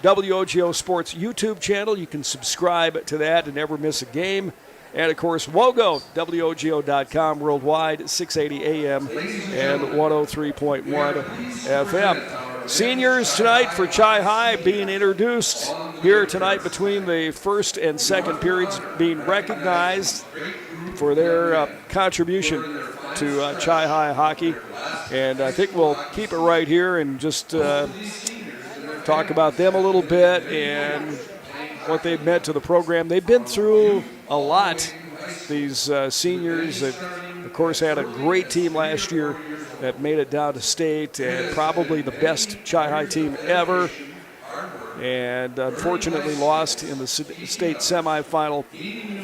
WOGO Sports YouTube channel. You can subscribe to that and never miss a game. And, of course, WOGO, WOGO.com, worldwide, 680 AM and 103.1 FM. Seniors tonight for Chi-Hi being introduced here tonight between the first and second periods, being recognized for their contribution to Chi-Hi hockey. And I think we'll keep it right here and just talk about them a little bit and what they've meant to the program. They've been through a lot, these seniors that, of course, had a great team last year that made it down to state, and probably the best Chi-Hi team ever, and unfortunately lost in the state semifinal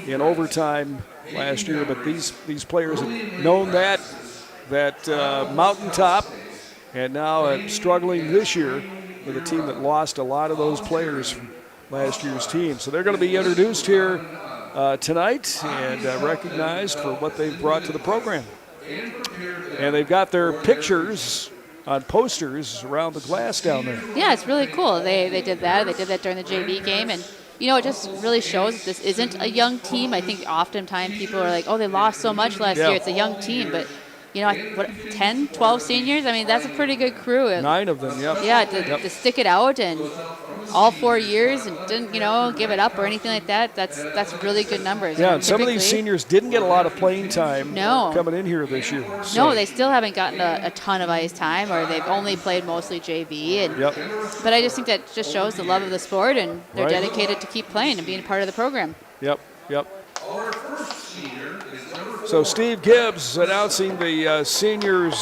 in overtime last year. But these players have known that mountaintop, and now struggling this year with a team that lost a lot of those players from last year's team. So they're going to be introduced here tonight and recognized for what they've brought to the program. And they've got their pictures on posters around the glass down there. Yeah, it's really cool. They did that. They did that during the JV game, and it just really shows that this isn't a young team. I think oftentimes people are like, oh, they lost so much last year. It's a young team, but 10, 12 seniors? I mean, that's a pretty good crew. 9 of them, yep. Yeah, to stick it out and all 4 years and didn't, give it up or anything like that. That's really good numbers. Yeah, and some of these seniors didn't get a lot of playing time coming in here this year. So. No, they still haven't gotten a ton of ice time, or they've only played mostly JV. But I just think that just shows the love of the sport, and they're dedicated to keep playing and being a part of the program. Yep. So Steve Gibbs announcing the seniors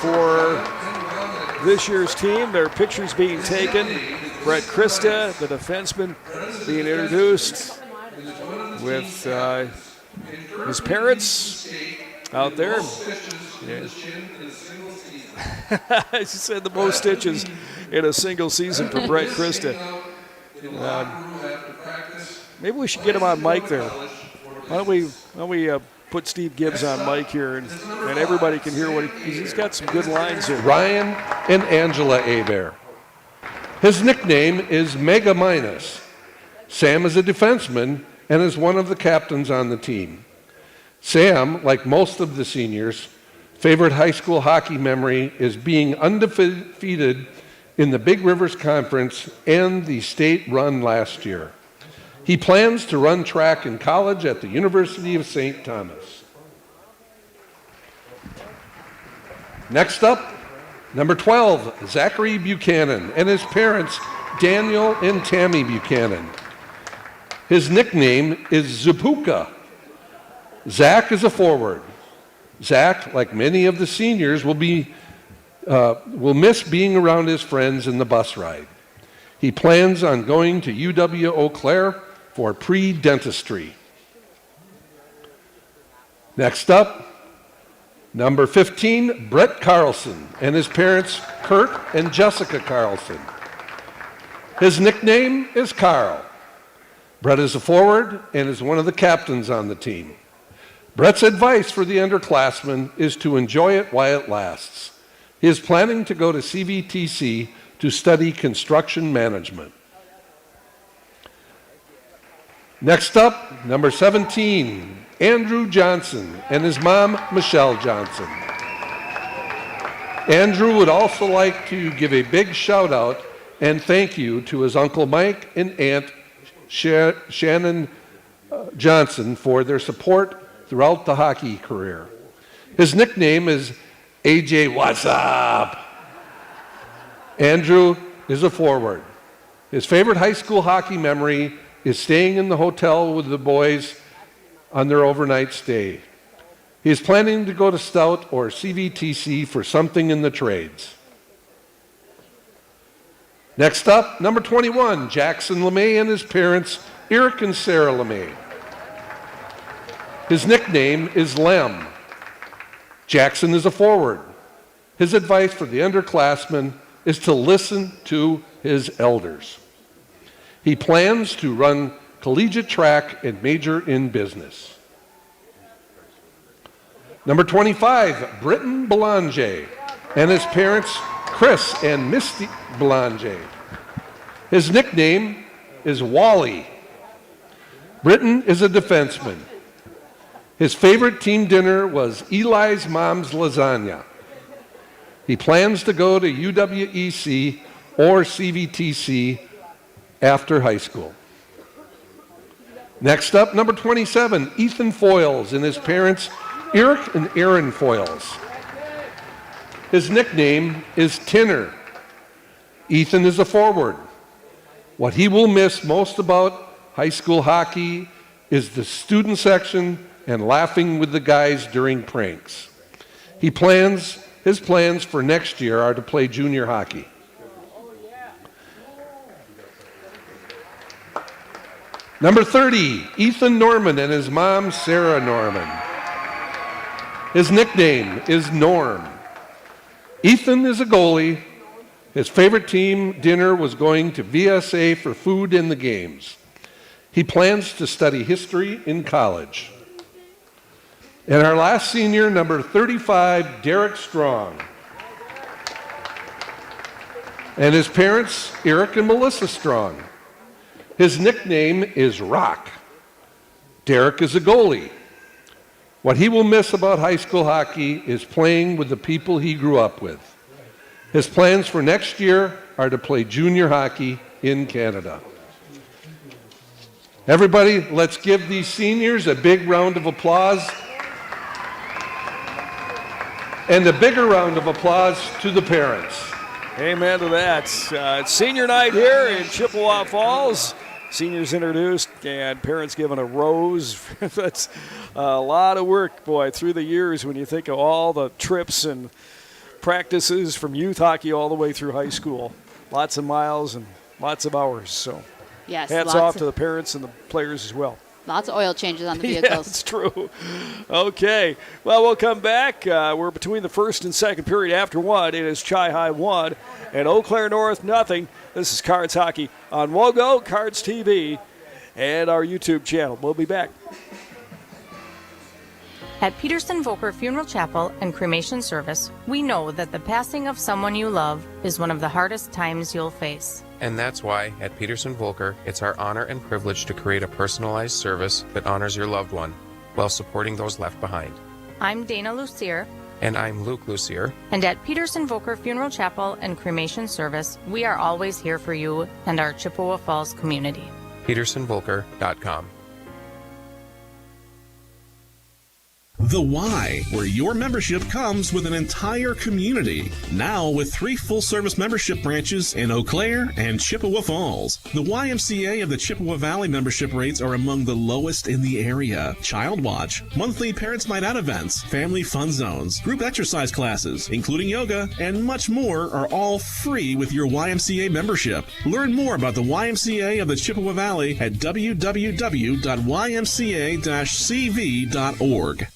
for this year's team. Their pictures being taken. Brett Christa, the defenseman, being introduced with his parents out there. Yeah. She said the most stitches in a single season for Brett Christa. Maybe we should get him on mic there. Why don't we put Steve Gibbs on mic here, and everybody can hear what he's got some good lines here. Ryan and Angela Hebert. His nickname is Mega Minus. Sam is a defenseman and is one of the captains on the team. Sam, like most of the seniors, favorite high school hockey memory is being undefeated in the Big Rivers Conference and the state run last year. He plans to run track in college at the University of St. Thomas. Next up, number 12, Zachary Buchanan, and his parents, Daniel and Tammy Buchanan. His nickname is Zapuka. Zach is a forward. Zach, like many of the seniors, will miss being around his friends in the bus ride. He plans on going to UW Eau Claire for pre-dentistry. Next up, number 15, Brett Carlson, and his parents, Kurt and Jessica Carlson. His nickname is Carl. Brett is a forward and is one of the captains on the team. Brett's advice for the underclassmen is to enjoy it while it lasts. He is planning to go to CVTC to study construction management. Next up, number 17, Andrew Johnson and his mom, Michelle Johnson. Andrew would also like to give a big shout out and thank you to his Uncle Mike and Aunt Shannon Johnson for their support throughout the hockey career. His nickname is AJ What's Up. Andrew is a forward. His favorite high school hockey memory is staying in the hotel with the boys on their overnight stay. He is planning to go to Stout or CVTC for something in the trades. Next up, number 21, Jackson LeMay and his parents, Eric and Sarah LeMay. His nickname is Lem. Jackson is a forward. His advice for the underclassmen is to listen to his elders. He plans to run collegiate track and major in business. Number 25, Britton Belanger, and his parents, Chris and Misty Belanger. His nickname is Wally. Britton is a defenseman. His favorite team dinner was Eli's mom's lasagna. He plans to go to UWEC or CVTC after high school. Next up, number 27, Ethan Foyles and his parents, Eric and Aaron Foyles. His nickname is Tinner. Ethan is a forward. What he will miss most about high school hockey is the student section and laughing with the guys during pranks. His plans for next year are to play junior hockey. Number 30, Ethan Norman and his mom, Sarah Norman. His nickname is Norm. Ethan is a goalie. His favorite team dinner was going to VSA for food in the games. He plans to study history in college. And our last senior, number 35, Derek Strong. And his parents, Eric and Melissa Strong. His nickname is Rock. Derek is a goalie. What he will miss about high school hockey is playing with the people he grew up with. His plans for next year are to play junior hockey in Canada. Everybody, let's give these seniors a big round of applause. And a bigger round of applause to the parents. Amen to that. It's senior night here in Chippewa Falls. Seniors introduced and parents given a rose. That's a lot of work, boy, through the years when you think of all the trips and practices from youth hockey all the way through high school. Lots of miles and lots of hours. So yes, hats off to the parents and the players as well. Lots of oil changes on the vehicles. Yeah, that's true. Okay. Well, we'll come back. We're between the first and second period after one. It is Chi High 1 and Eau Claire North nothing. This is Cards Hockey on WOGO, Cards TV, and our YouTube channel. We'll be back. At Peterson Volker Funeral Chapel and Cremation Service, we know that the passing of someone you love is one of the hardest times you'll face. And that's why, at Peterson Volker, it's our honor and privilege to create a personalized service that honors your loved one while supporting those left behind. I'm Dana Lucier. And I'm Luke Lucier. And at Peterson Volker Funeral Chapel and Cremation Service, we are always here for you and our Chippewa Falls community. PetersonVolker.com. The Y, where your membership comes with an entire community. Now with 3 full-service membership branches in Eau Claire and Chippewa Falls. The YMCA of the Chippewa Valley membership rates are among the lowest in the area. Child Watch, monthly Parents Night Out events, family fun zones, group exercise classes, including yoga, and much more are all free with your YMCA membership. Learn more about the YMCA of the Chippewa Valley at www.ymca-cv.org.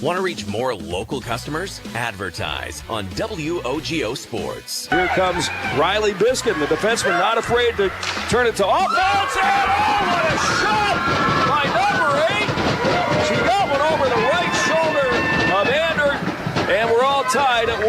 Want to reach more local customers? Advertise on WOGO Sports. Here comes Riley Biskin, the defenseman, not afraid to turn it to offense. And what a shot by number 8. She got one over the right shoulder of Ander, and we're all tied at 1.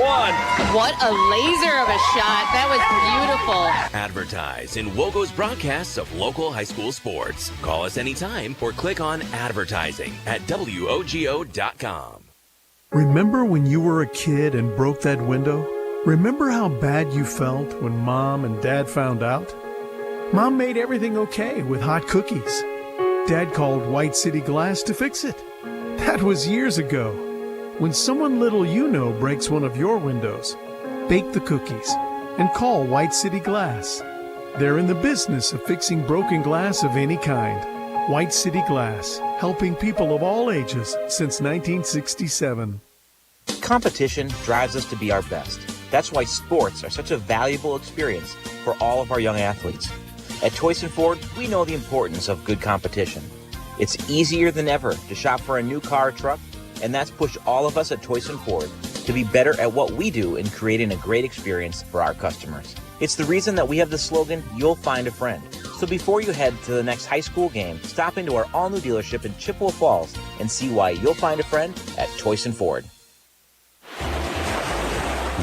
What a laser of a shot. That was beautiful. Advertise in WOGO's broadcasts of local high school sports. Call us anytime or click on advertising at WOGO.com. Remember when you were a kid and broke that window? Remember how bad you felt when Mom and Dad found out? Mom made everything okay with hot cookies. Dad called White City Glass to fix it. That was years ago. When someone little you know breaks one of your windows, bake the cookies and call White City Glass. They're in the business of fixing broken glass of any kind. White City Glass, helping people of all ages since 1967. Competition drives us to be our best. That's why sports are such a valuable experience for all of our young athletes. At Toys & Ford, we know the importance of good competition. It's easier than ever to shop for a new car or truck, and that's pushed all of us at Toys & Ford to be better at what we do in creating a great experience for our customers. It's the reason that we have the slogan, "You'll find a friend." So before you head to the next high school game, stop into our all-new dealership in Chippewa Falls and see why you'll find a friend at Toys & Ford.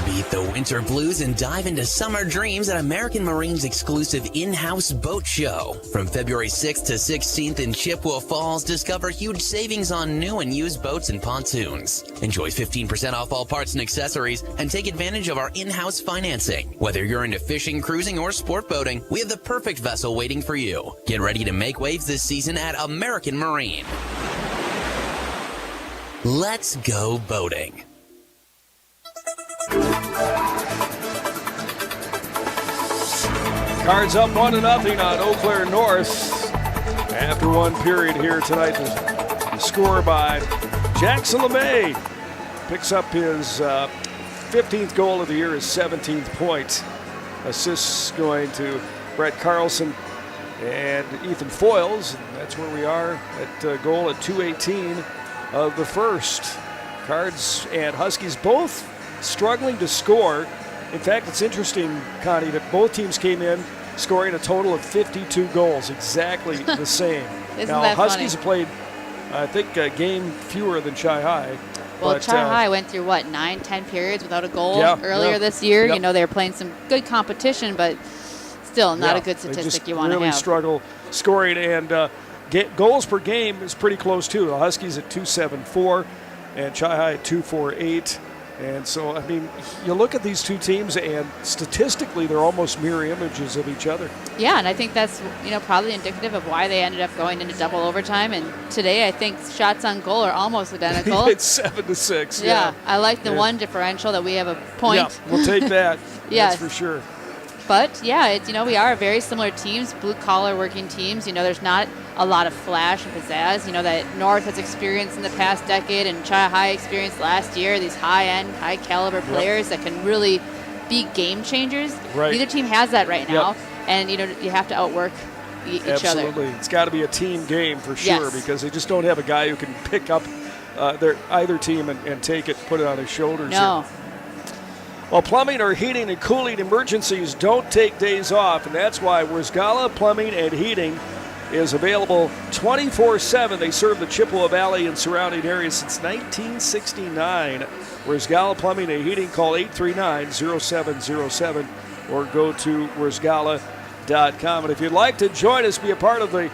Beat the winter blues and dive into summer dreams at American Marine's exclusive in-house boat show. From February 6th to 16th in Chippewa Falls, discover huge savings on new and used boats and pontoons. Enjoy 15% off all parts and accessories and take advantage of our in-house financing. Whether you're into fishing, cruising, or sport boating, we have the perfect vessel waiting for you. Get ready to make waves this season at American Marine. Let's go boating. Cards up 1-0 on Eau Claire North. After one period here tonight, the score by Jackson LeMay picks up his 15th goal of the year, his 17th point. Assists going to Brett Carlson and Ethan Foyles. That's where we are at goal at 2:18 of the first. Cards and Huskies both struggling to score. In fact, it's interesting, Connie, that both teams came in scoring a total of 52 goals, exactly the same. Isn't now, that Huskies funny? have played, I think, a game fewer than Chi High. Well, but, Chi High went through, 9-10 periods without a goal earlier this year. Yep. You know, they were playing some good competition, but still not a good they statistic just you want to really have. struggle scoring, and goals per game is pretty close, too. The Huskies at 2.74 and Chi High at 2.48. And so, I mean, you look at these two teams, and statistically, they're almost mirror images of each other. Yeah, and I think that's, probably indicative of why they ended up going into double overtime. And today, I think shots on goal are almost identical. It's 7-6. Yeah, I like the one differential that we have a point. Yeah, we'll take that. Yes. That's for sure. But, yeah, it's, we are very similar teams, blue-collar working teams. There's not a lot of flash and pizzazz, that North has experienced in the past decade and Chi High experienced last year, these high-end, high-caliber players that can really be game changers. Right. Neither team has that right now, and, you have to outwork each other. Absolutely. It's got to be a team game for sure, because they just don't have a guy who can pick up either team and take it, put it on his shoulders. No. Here. Well, plumbing or heating and cooling emergencies don't take days off, and that's why Wiersgala Plumbing and Heating is available 24/7. They serve the Chippewa Valley and surrounding areas since 1969. Wiersgala Plumbing and Heating, call 839-0707 or go to wiersgala.com. And if you'd like to join us, be a part of the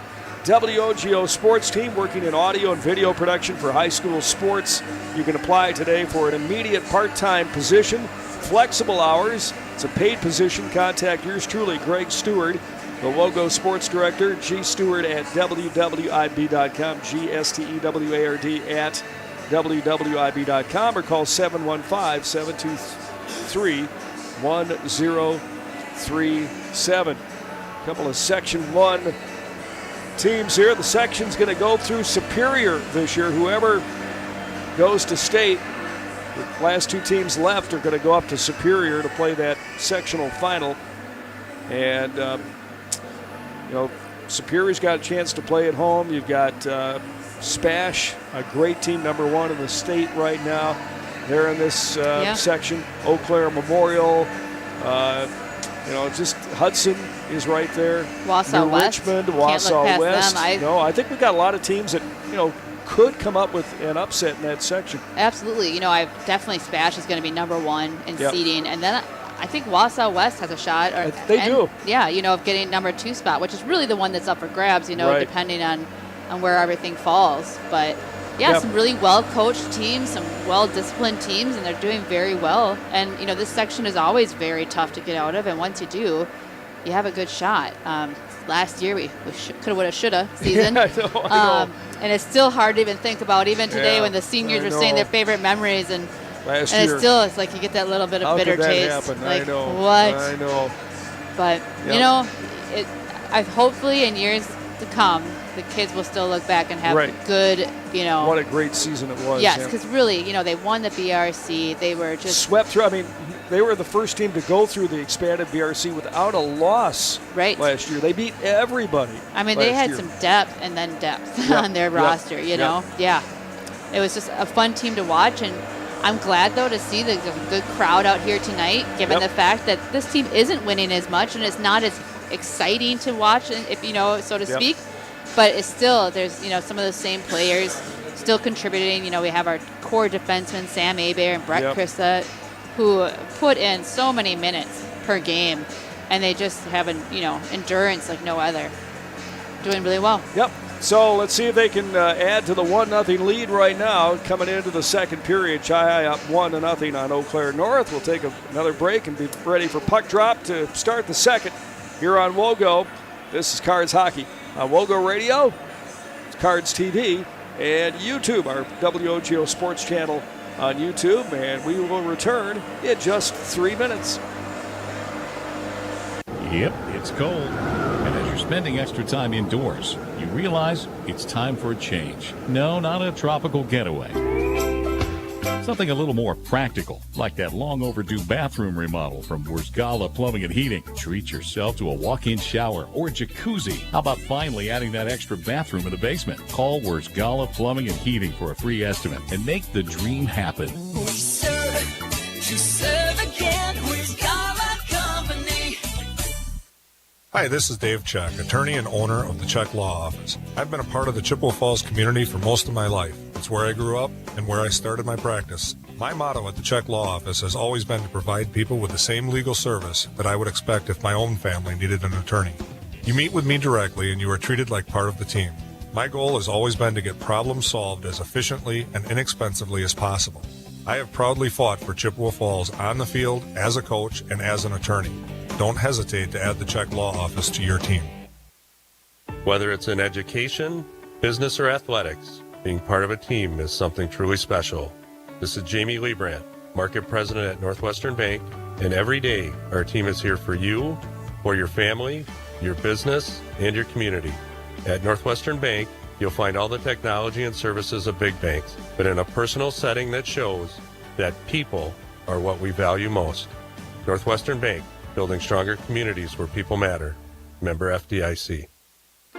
WOGO Sports team working in audio and video production for high school sports, you can apply today for an immediate part-time position. Flexible hours. It's a paid position. Contact yours truly, Greg Stewart, the WOGO Sports Director, gstewart at WWIB.com, GSTEWARD at wwib.com or call 715-723-1037. A couple of Section 1 teams here. The section's going to go through Superior this year. Whoever goes to state, the last 2 teams left are going to go up to Superior to play that sectional final. And, Superior's got a chance to play at home. You've got Spash, a great team, number 1 in the state right now. They're in this section. Eau Claire Memorial, just Hudson is right there. Wausau New West. Richmond, Can't look Wausau past West. them. I think we've got a lot of teams that, could come up with an upset in that section. Absolutely. I definitely Spash is going to be number 1 in seeding. And then I think Wausau West has a shot. They do. Yeah, of getting number 2 spot, which is really the one that's up for grabs, depending on where everything falls. But, some really well-coached teams, some well-disciplined teams, and they're doing very well. And, this section is always very tough to get out of, and once you do, you have a good shot. Last year, we coulda, woulda, shoulda season. Yeah, I know. And it's still hard to even think about, even today when the seniors were saying their favorite memories. And it's like you get that little bit of bitter taste. Happen? Like, I know. what? I know. But, hopefully in years to come, the kids will still look back and have good, What a great season it was. Yes, because really, they won the BRC. They were just swept through. I mean, they were the first team to go through the expanded BRC without a loss last year. They beat everybody. I mean, they had some depth and then depth on their roster, know? Yeah. It was just a fun team to watch, and I'm glad, though, to see the good crowd out here tonight, given the fact that this team isn't winning as much and it's not as exciting to watch, if so to speak. But it's still, there's, some of those same players still contributing. We have our core defensemen, Sam Hebert and Brett Christa, who put in so many minutes per game, and they just have endurance like no other. Doing really well. Yep. So let's see if they can add to the 1-0 lead right now. Coming into the second period, Chi-Hi up 1-0 on Eau Claire North. We'll take another break and be ready for puck drop to start the second here on WOGO. This is Cards Hockey on WOGO Radio, Cards TV, and YouTube, our WOGO Sports channel on YouTube. And we will return in just 3 minutes. Yep, it's cold. And as you're spending extra time indoors, you realize it's time for a change. No, not a tropical getaway. Something a little more practical, like that long overdue bathroom remodel from Wurzgala Plumbing and Heating. Treat yourself to a walk-in shower or jacuzzi. How about finally adding that extra bathroom in the basement? Call Wurzgala Plumbing and Heating for a free estimate and make the dream happen. We serve again. We've got a company. Hi, this is Dave Check, attorney and owner of the Check Law Office. I've been a part of the Chippewa Falls community for most of my life. It's where I grew up and where I started my practice. My motto at the Check Law Office has always been to provide people with the same legal service that I would expect if my own family needed an attorney. You meet with me directly and you are treated like part of the team. My goal has always been to get problems solved as efficiently and inexpensively as possible. I have proudly fought for Chippewa Falls on the field, as a coach, and as an attorney. Don't hesitate to add the Check Law Office to your team. Whether it's in education, business, or athletics, being part of a team is something truly special. This is Jamie Liebrandt, Market President at Northwestern Bank, and every day our team is here for you, for your family, your business, and your community. At Northwestern Bank, you'll find all the technology and services of big banks, but in a personal setting that shows that people are what we value most. Northwestern Bank, building stronger communities where people matter. Member FDIC.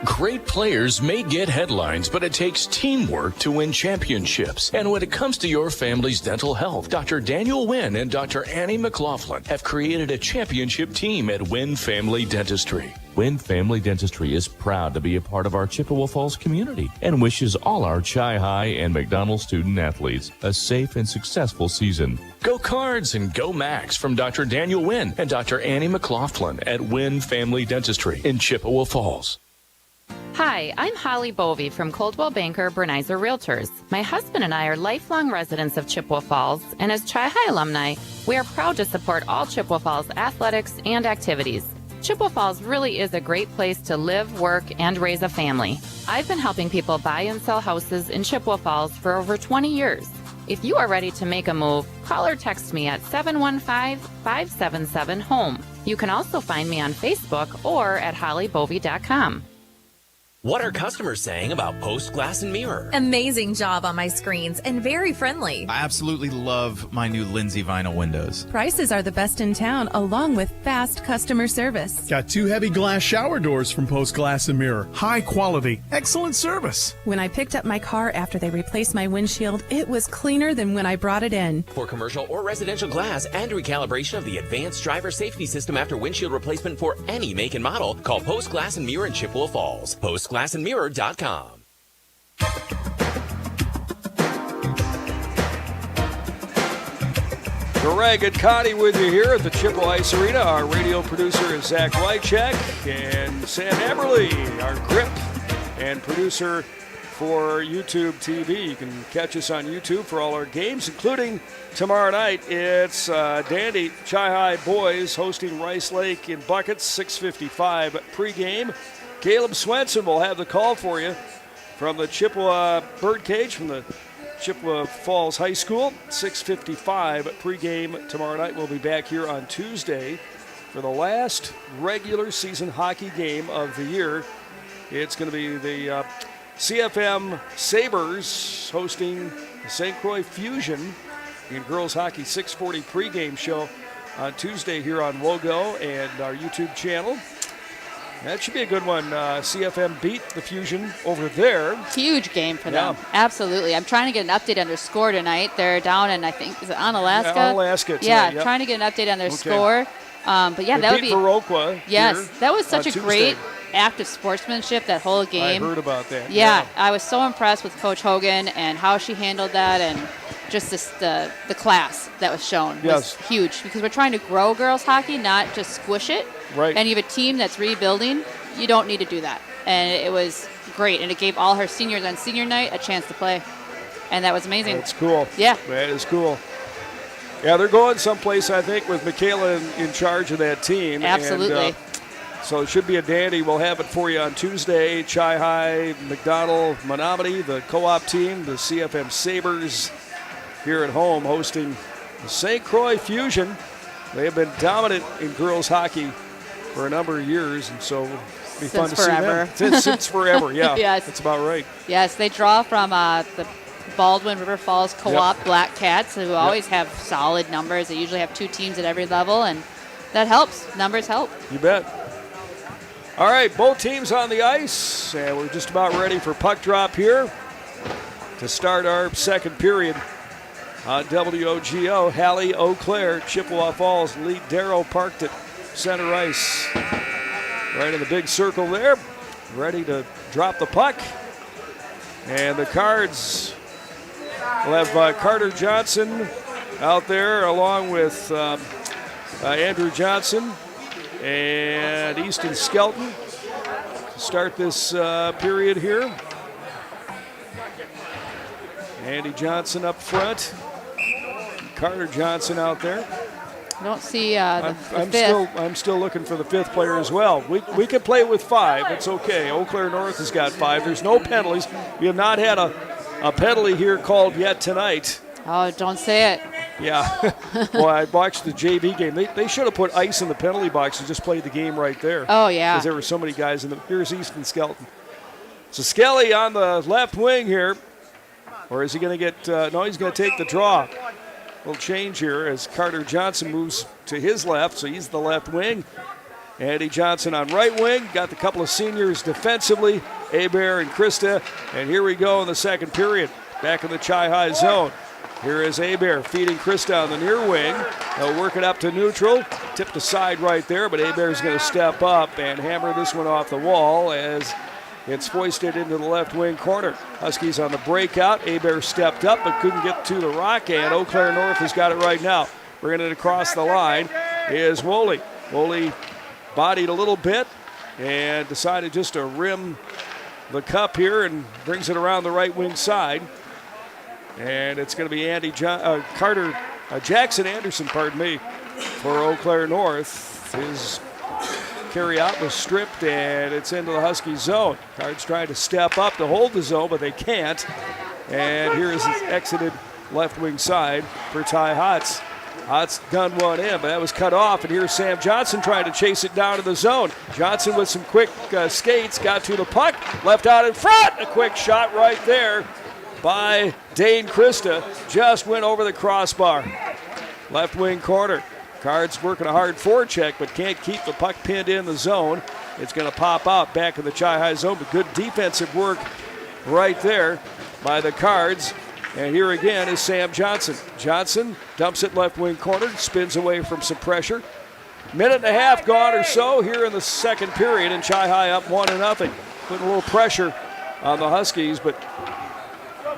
Great players may get headlines, but it takes teamwork to win championships. And when it comes to your family's dental health, Dr. Daniel Wynn and Dr. Annie McLaughlin have created a championship team at Wynn Family Dentistry. Wynn Family Dentistry is proud to be a part of our Chippewa Falls community and wishes all our Chi-Hi and McDonald student athletes a safe and successful season. Go Cards and go Max from Dr. Daniel Wynn and Dr. Annie McLaughlin at Wynn Family Dentistry in Chippewa Falls. Hi, I'm Holly Bovey from Coldwell Banker Bernizer Realtors. My husband and I are lifelong residents of Chippewa Falls, and as Chi-Hi alumni, we are proud to support all Chippewa Falls athletics and activities. Chippewa Falls really is a great place to live, work, and raise a family. I've been helping people buy and sell houses in Chippewa Falls for over 20 years. If you are ready to make a move, call or text me at 715-577-HOME. You can also find me on Facebook or at hollybovey.com. What are customers saying about Post Glass and Mirror? Amazing job on my screens and very friendly. I absolutely love my new Lindsay vinyl windows. Prices are the best in town, along with fast customer service. Got 2 heavy glass shower doors from Post Glass and Mirror. High quality, excellent service. When I picked up my car after they replaced my windshield, it was cleaner than when I brought it in. For commercial or residential glass and recalibration of the advanced driver safety system after windshield replacement for any make and model, call Post Glass and Mirror in Chippewa Falls. PostGlassandMirror.com. Greg and Connie with you here at the Chippewa Ice Arena. Our radio producer is Zach Wycheck, and Sam Eberly, our grip and producer for YouTube TV. You can catch us on YouTube for all our games, including tomorrow night. It's Dandy Chi-Hi boys hosting Rice Lake in Buckets, 6:55 pregame. Caleb Swenson will have the call for you from the Chippewa Birdcage from the Chippewa Falls High School, 6:55 pregame tomorrow night. We'll be back here on Tuesday for the last regular season hockey game of the year. It's going to be the CFM Sabres hosting the St. Croix Fusion in girls hockey, 6:40 pregame show on Tuesday here on WOGO and our YouTube channel. That should be a good one. CFM beat the Fusion over there. Huge game for them. Absolutely. I'm trying to get an update on their score tonight. They're down in, I think, is it Onalaska? Yeah, Onalaska tonight, yeah, yep. trying to get an update on their score. But yeah, they that would beat be. Viroqua. Yes, that was such a Tuesday. great act of sportsmanship, that whole game. I heard about that. Yeah, I was so impressed with Coach Hogan and how she handled that, and just the class that was shown was huge, because we're trying to grow girls hockey, not just squish it. Right. And you have a team that's rebuilding, you don't need to do that. And it was great, and it gave all her seniors on senior night a chance to play, and that was amazing. That's cool. Yeah. That is cool. Yeah, they're going someplace, I think, with Michaela in charge of that team. Absolutely. And, so it should be a dandy. We'll have it for you on Tuesday. Chi-Hi, McDonald, Menominee, the co-op team, the CFM Sabres here at home hosting the St. Croix Fusion. They have been dominant in girls hockey for a number of years, and so it'll be fun to forever. see them. Since forever, yeah. Yes. That's about right. Yes, they draw from the Baldwin River Falls Co-op Black Cats, who always have solid numbers. They usually have 2 teams at every level, and that helps. Numbers help. You bet. All right, both teams on the ice, and we're just about ready for puck drop here to start our second period on WOGO. Hallie, Eau Claire, Chippewa Falls lead Darrow parked at center ice. Right in the big circle there, ready to drop the puck. And the Cards will have Carter Johnson out there along with Andrew Johnson and Easton Skelton to start this period here. Andy Johnson up front. Carter Johnson out there. I don't see the I'm still looking for the 5th player as well. We can play with 5. It's okay. Eau Claire North has got 5. There's no penalties. We have not had a penalty here called yet tonight. Oh, don't say it. Yeah. Well, I watched the JV game. They should have put ice in the penalty box and just played the game right there. Oh, yeah. Because there were so many guys in the. Here's Easton Skelton. So Skelly on the left wing here. Or is he going to get. No, he's going to take the draw. Little change here as Carter Johnson moves to his left, so he's the left wing. Andy Johnson on right wing. Got the couple of seniors defensively, Hebert and Krista. And here we go in the second period. Back in the Chi-Hi zone. Here is Hebert feeding Krista on the near wing. They'll work it up to neutral. Tipped aside right there, but Hebert's going to step up and hammer this one off the wall as it's foisted into the left wing corner. Huskies on the breakout. Hebert stepped up but couldn't get to the rock, and Eau Claire North has got it right now. Bringing it across the line is Woolley. Woolley bodied a little bit and decided just to rim the cup here and brings it around the right wing side. And it's going to be Jackson Anderson, for Eau Claire North. His carry out was stripped, and it's into the Husky zone. Cards trying to step up to hold the zone, but they can't. And here is his exited left wing side for Ty Hotz. Hotz gunned one in, but that was cut off. And here's Sam Johnson trying to chase it down to the zone. Johnson with some quick skates, got to the puck, left out in front. A quick shot right there by Dane Krista. Just went over the crossbar. Left wing corner. Cards working a hard forecheck, but can't keep the puck pinned in the zone. It's going to pop out back in the Chi-High zone, but good defensive work right there by the Cards. And here again is Sam Johnson. Johnson dumps it left wing corner, spins away from some pressure. Minute and a half gone or so here in the second period, and Chi-High up 1-0. Putting a little pressure on the Huskies, but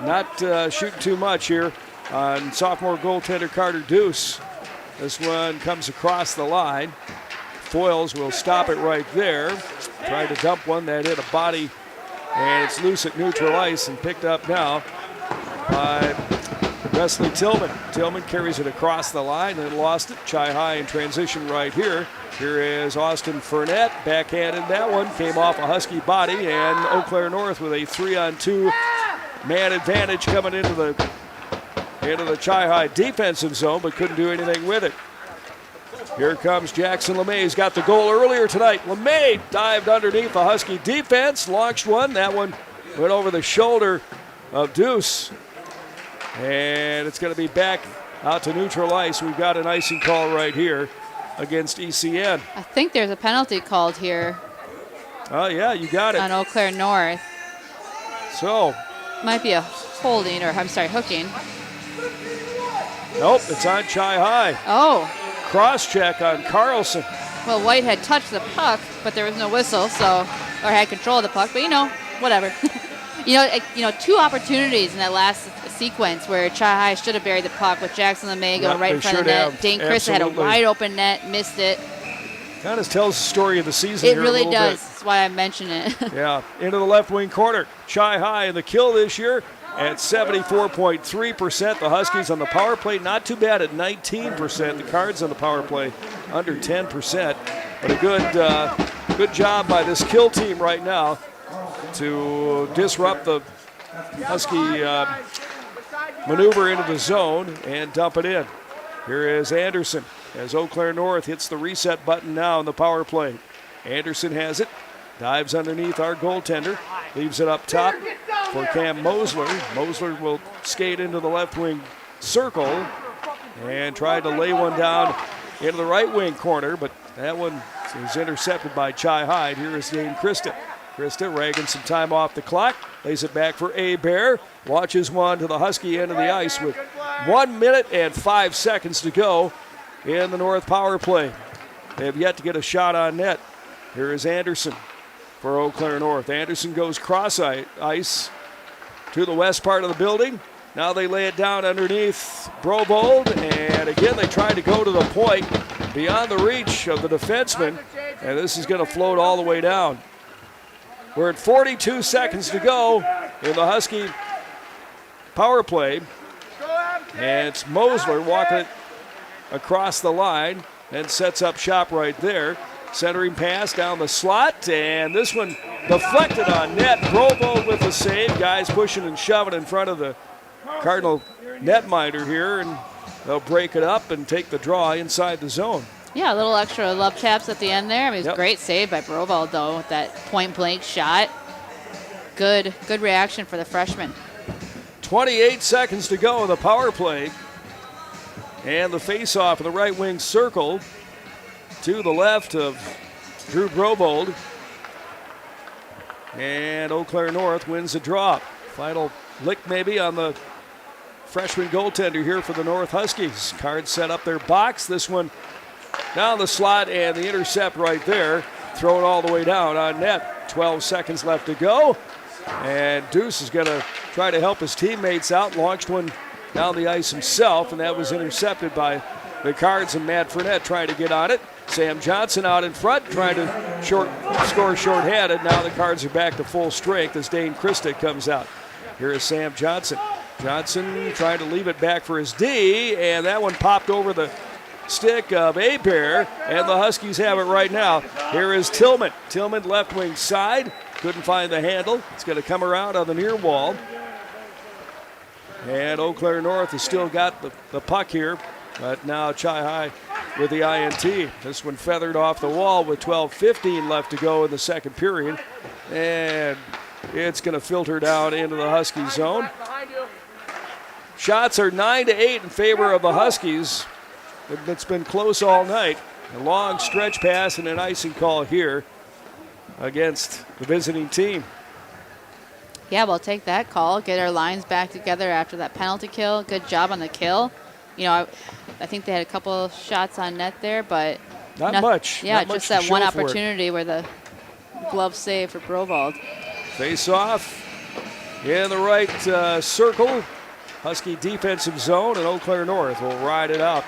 not shooting too much here on sophomore goaltender Carter Deuce. This one comes across the line. Foyles will stop it right there. Tried to dump one that hit a body, and it's loose at neutral ice and picked up now by Wesley Tillman. Tillman carries it across the line and lost it. Chi-High in transition right here. Here is Austin Fournette. Backhanded that one. Came off a Husky body, and Eau Claire North with a 3-on-2 man advantage coming into the Chi-High defensive zone, but couldn't do anything with it. Here comes Jackson LeMay. He's got the goal earlier tonight. LeMay dived underneath the Husky defense, launched one. That one went over the shoulder of Deuce. And it's going to be back out to neutral ice. We've got an icing call right here against ECN. I think there's a penalty called here. Oh, yeah, you got it. On Eau Claire North. So. Might be a holding, or I'm sorry, hooking. Nope, it's on Chi-High. Oh. Cross-check on Carlson. Well, White had touched the puck, but there was no whistle, or had control of the puck, but whatever. Two opportunities in that last sequence where Chi-High should have buried the puck with Jackson LeMay going right in front of the net. Dane Krista had a wide open net, missed it. Kind of tells the story of the season here a really little does. bit. That's why I mention it. Yeah, into the left wing corner. Chi-High in the kill this year at 74.3%. The Huskies on the power play, not too bad at 19%. The Cards on the power play under 10%. But a good job by this kill team right now to disrupt the Husky maneuver into the zone and dump it in. Here is Anderson as Eau Claire North hits the reset button now in the power play. Anderson has it, dives underneath our goaltender, leaves it up top for Cam Mosler. Mosler will skate into the left wing circle and try to lay one down into the right wing corner, but that one is intercepted by Chi-High. Here is Dane Krista. Krista ragging some time off the clock, lays it back for Bear, launches one to the Husky end of the ice with 1 minute and 5 seconds to go in the North power play. They have yet to get a shot on net. Here is Anderson for Eau Claire North. Anderson goes cross ice to the west part of the building. Now they lay it down underneath Brobold, and again they try to go to the point beyond the reach of the defenseman, and this is going to float all the way down. We're at 42 seconds to go in the Husky power play, and it's Mosler walking it across the line and sets up shop right there. Centering pass down the slot, and this one deflected on net. Brobold with the save. Guys pushing and shoving in front of the Cardinal netminder here, and they'll break it up and take the draw inside the zone. Yeah, a little extra love taps at the end there. I mean, it was a great save by Brobold, though, with that point-blank shot. Good reaction for the freshman. 28 seconds to go in the power play. And the face-off in the right wing circle to the left of Drew Brobold. And Eau Claire North wins the draw. Final lick maybe on the freshman goaltender here for the North Huskies. Cards set up their box. This one down the slot, and the intercept right there, thrown all the way down on net. 12 seconds left to go, and Deuce is going to try to help his teammates out. Launched one down the ice himself, and that was intercepted by the Cards, and Matt Fournette trying to get on it. Sam Johnson out in front, trying to score shorthanded. Now the Cards are back to full strength as Dane Krista comes out. Here is Sam Johnson. Johnson trying to leave it back for his D, and that one popped over the stick of Abear, and the Huskies have it right now. Here is Tillman. Tillman left wing side. Couldn't find the handle. It's going to come around on the near wall. And Eau Claire North has still got the puck here, but now Chi-High with the INT. This one feathered off the wall with 12:15 left to go in the second period. And it's going to filter down into the Husky zone. Shots are 9-8 in favor of the Huskies. It's been close all night. A long stretch pass and an icing call here against the visiting team. Yeah, we'll take that call, get our lines back together after that penalty kill. Good job on the kill. You know, I think they had a couple shots on net there, but not much. Yeah, not just much that one opportunity where the glove save for Brovold. Face off in the right circle. Husky defensive zone, and Eau Claire North will ride it out.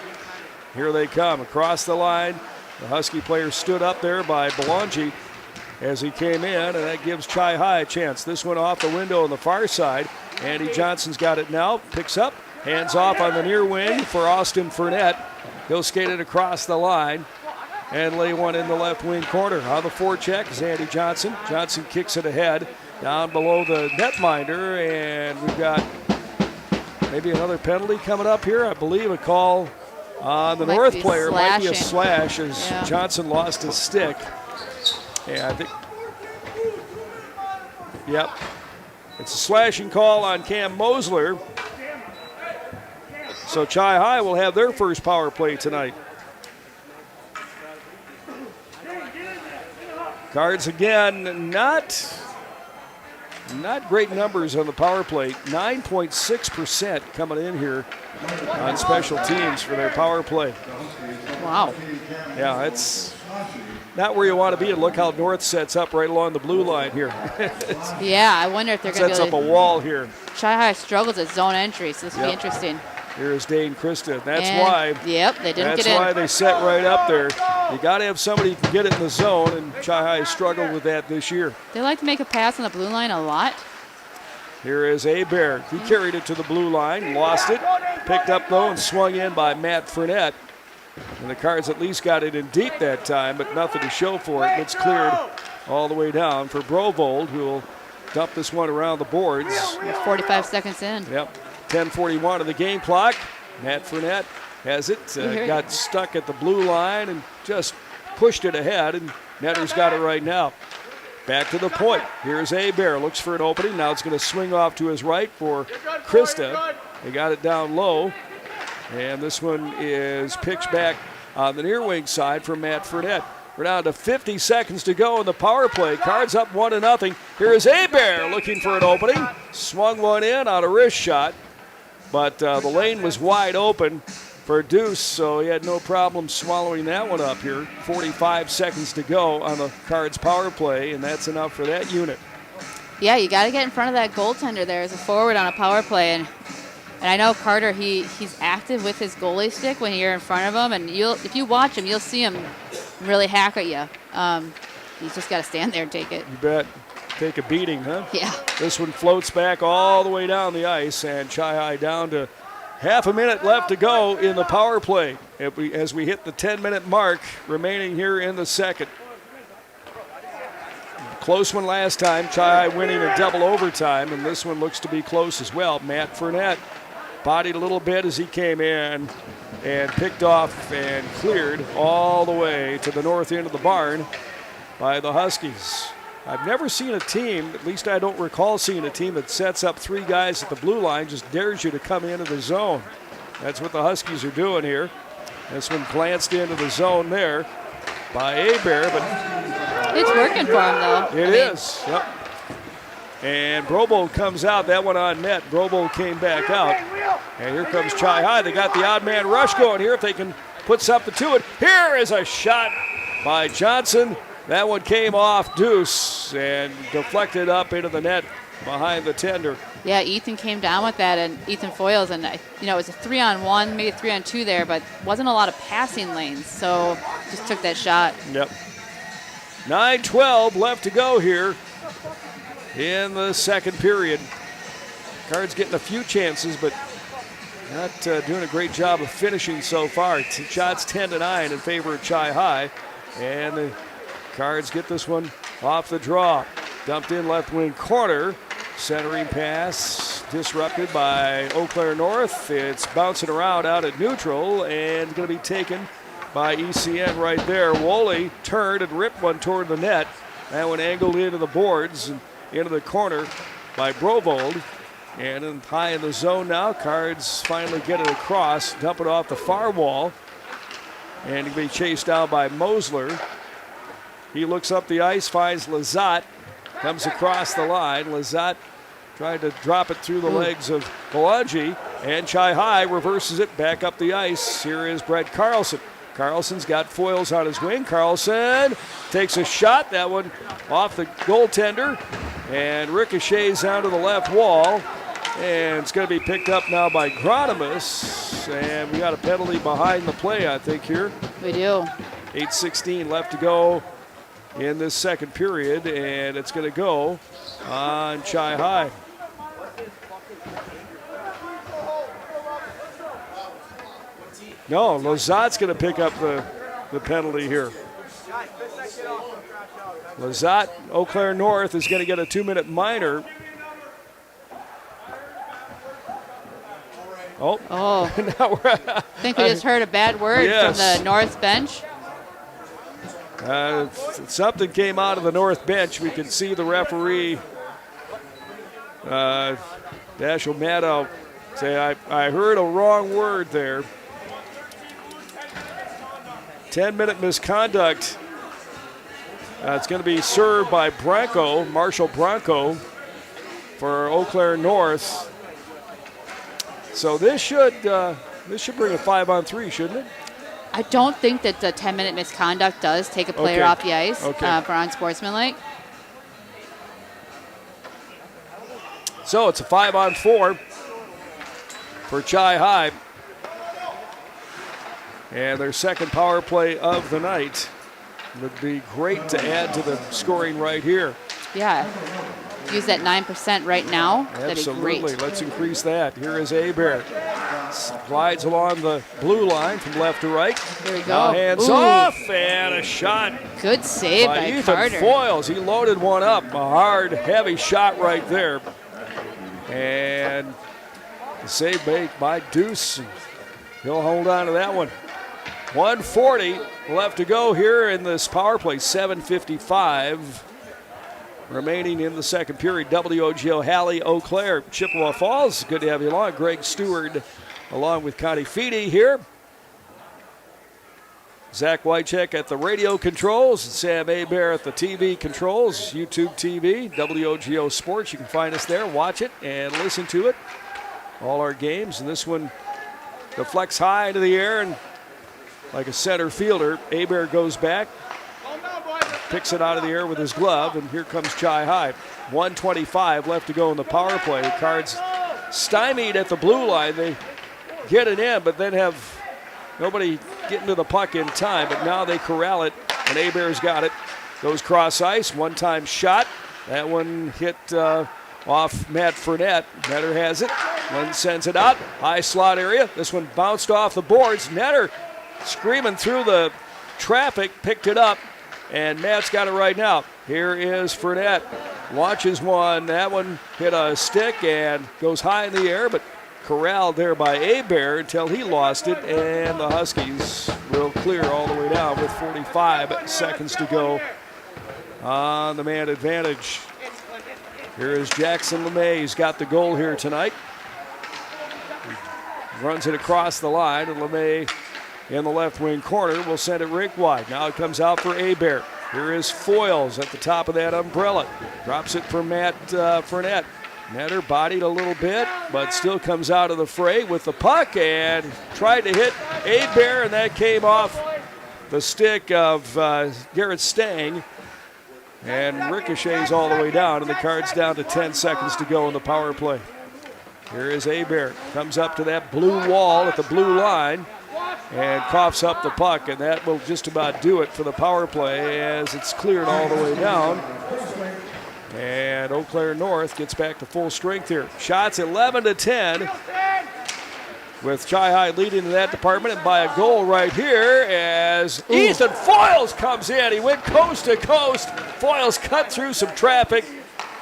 Here they come across the line. The Husky player stood up there by Belangi as he came in, and that gives Chi-High a chance. This one off the window on the far side. Andy Johnson's got it now. Picks up, hands off on the near wing for Austin Fournette. He'll skate it across the line and lay one in the left wing corner. On the forecheck is Andy Johnson. Johnson kicks it ahead down below the netminder, and we've got maybe another penalty coming up here. I believe a call on the North player. Might be a slash as Johnson lost his stick. Yeah, I think. Yep. It's a slashing call on Cam Mosler. So Chi-High will have their first power play tonight. Cards again, not great numbers on the power play. 9.6% coming in here on special teams for their power play. Wow. Yeah, it's not where you want to be. And look how North sets up right along the blue line here. Yeah, I wonder if they're going to sets up a wall here. Chi-High struggles at zone entry, so this will be interesting. Here's Dane Christa. That's why. Yep, they didn't get in. That's why they set right up there. You got to have somebody who can get it in the zone, and Chi-High struggled with that this year. They like to make a pass on the blue line a lot. Here is Abear. He carried it to the blue line, lost it, picked up though, and swung in by Matt Fournette. And the Cards at least got it in deep that time, but nothing to show for it. It's cleared all the way down for Brovold, who will dump this one around the boards. 45 seconds in. Yep. 10:41 of the game clock. Matt Fournette has it. Got stuck at the blue line and just pushed it ahead, and Netter's got it right now. Back to the point. Here's Abear. Looks for an opening. Now it's going to swing off to his right for Christa. They got it down low. And this one is pitched back on the near wing side for Matt Fournette. We're down to 50 seconds to go in the power play. Cards up 1-0. Here is Abear looking for an opening. Swung one in on a wrist shot. But the lane was wide open for Deuce, so he had no problem swallowing that one up here. 45 seconds to go on the Cards power play, and that's enough for that unit. Yeah, you got to get in front of that goaltender there as a forward on a power play. And I know Carter, he's active with his goalie stick when you're in front of him, and if you watch him, you'll see him really hack at you. You just got to stand there and take it. You bet. Take a beating, huh? Yeah. This one floats back all the way down the ice, and Chi-High down to half a minute left to go in the power play as we hit the 10-minute mark remaining here in the second. Close one last time. Chi-High winning in double overtime, and this one looks to be close as well. Matt Fournette bodied a little bit as he came in and picked off and cleared all the way to the north end of the barn by the Huskies. I've never seen a team, at least I don't recall seeing a team that sets up three guys at the blue line, just dares you to come into the zone. That's what the Huskies are doing here. This one glanced into the zone there by Abear, but it's working for him though. It is. Yep. And Brobo comes out. That one on net. Brobo came back out. And here comes Chi-High. They got the odd man rush going here if they can put something to it. Here is a shot by Johnson. That one came off Deuce and deflected up into the net behind the tender. Yeah, Ethan came down with that, and Ethan Foyles, and it was a 3-on-1, maybe 3-on-2 there, but wasn't a lot of passing lanes, so just took that shot. Yep. 9:12 left to go here in the second period. Cards getting a few chances, but Not doing a great job of finishing so far. Shots 10-9 in favor of Chi High. And the Cards get this one off the draw. Dumped in left wing corner. Centering pass disrupted by Eau Claire North. It's bouncing around out at neutral and going to be taken by ECN right there. Woolley turned and ripped one toward the net. That one angled into the boards and into the corner by Brovold. And in high in the zone now. Cards finally get it across, dump it off the far wall. And he'll be chased down by Mosler. He looks up the ice, finds Lazat, comes across the line. Lazat tried to drop it through the legs of Belangi, and Chi High reverses it back up the ice. Here is Brett Carlson. Carlson's got foils on his wing. Carlson takes a shot, that one off the goaltender, and ricochets onto the left wall. And it's going to be picked up now by Gronimus, and we got a penalty behind the play, I think, here. We do. 8:16 left to go in this second period, and it's going to go on Chi High. No, Lazat's going to pick up the penalty here. Lazat, Eau Claire North, is going to get a 2-minute minor. Oh. I think we just heard a bad word from the North bench. Something came out of the North bench. We can see the referee, Dashiell Maddow, say, I heard a wrong word there. 10-minute misconduct. It's going to be served by Branco, Marshall Branco, for Eau Claire North. So this should bring a 5-on-3, shouldn't it? I don't think that the 10-minute misconduct does take a player off the ice for unsportsmanlike. So it's a 5-on-4 for Chi High. And their second power play of the night. Would be great to add to the scoring right here. Yeah. Use that 9% right now. That'd be great. Absolutely. Let's increase that. Here is Hebert. Slides along the blue line from left to right. Here we go. Now hands off, and a shot. Good save by Ethan Carter. Foils. He loaded one up. A hard, heavy shot right there. And the save made by Deuce. He'll hold on to that one. 1:40 left to go here in this power play. 7:55 remaining in the second period. WOGO Halley, Eau Claire, Chippewa Falls. Good to have you along. Greg Stewart along with Connie Feedy here. Zach Wycheck at the radio controls. And Sam Hebert at the TV controls. YouTube TV, WOGO Sports. You can find us there. Watch it and listen to it. All our games. And this one deflects high into the air, and like a center fielder, Hebert goes back, picks it out of the air with his glove, and here comes Chi High. 1:25 left to go in the power play. The Cards stymied at the blue line. They get it in, but then have nobody getting to the puck in time. But now they corral it, and Hebert's got it. Goes cross ice, one-time shot. That one hit off Matt Fournette. Netter has it. Then sends it out. High slot area. This one bounced off the boards. Netter screaming through the traffic, picked it up, and Matt's got it right now. Here is Fournette. Launches one. That one hit a stick and goes high in the air, but corralled there by Hebert until he lost it, and the Huskies will clear all the way down with 45 seconds to go on the man advantage. Here is Jackson LeMay. He's got the goal here tonight. He runs it across the line, and LeMay in the left wing corner will send it rink wide. Now it comes out for Hebert. Here is Foils at the top of that umbrella. Drops it for Matt Fournette. Netter bodied a little bit, but still comes out of the fray with the puck and tried to hit Hebert, and that came off the stick of Garrett Stang and ricochets all the way down, and the Cards down to 10 seconds to go in the power play. Here is Hebert. Comes up to that blue wall at the blue line and coughs up the puck, and that will just about do it for the power play as it's cleared all the way down. And Eau Claire North gets back to full strength here. Shots 11-10. with Chi High leading in that department, and by a goal right here as Ethan Foyles comes in. He went coast to coast. Foyles cut through some traffic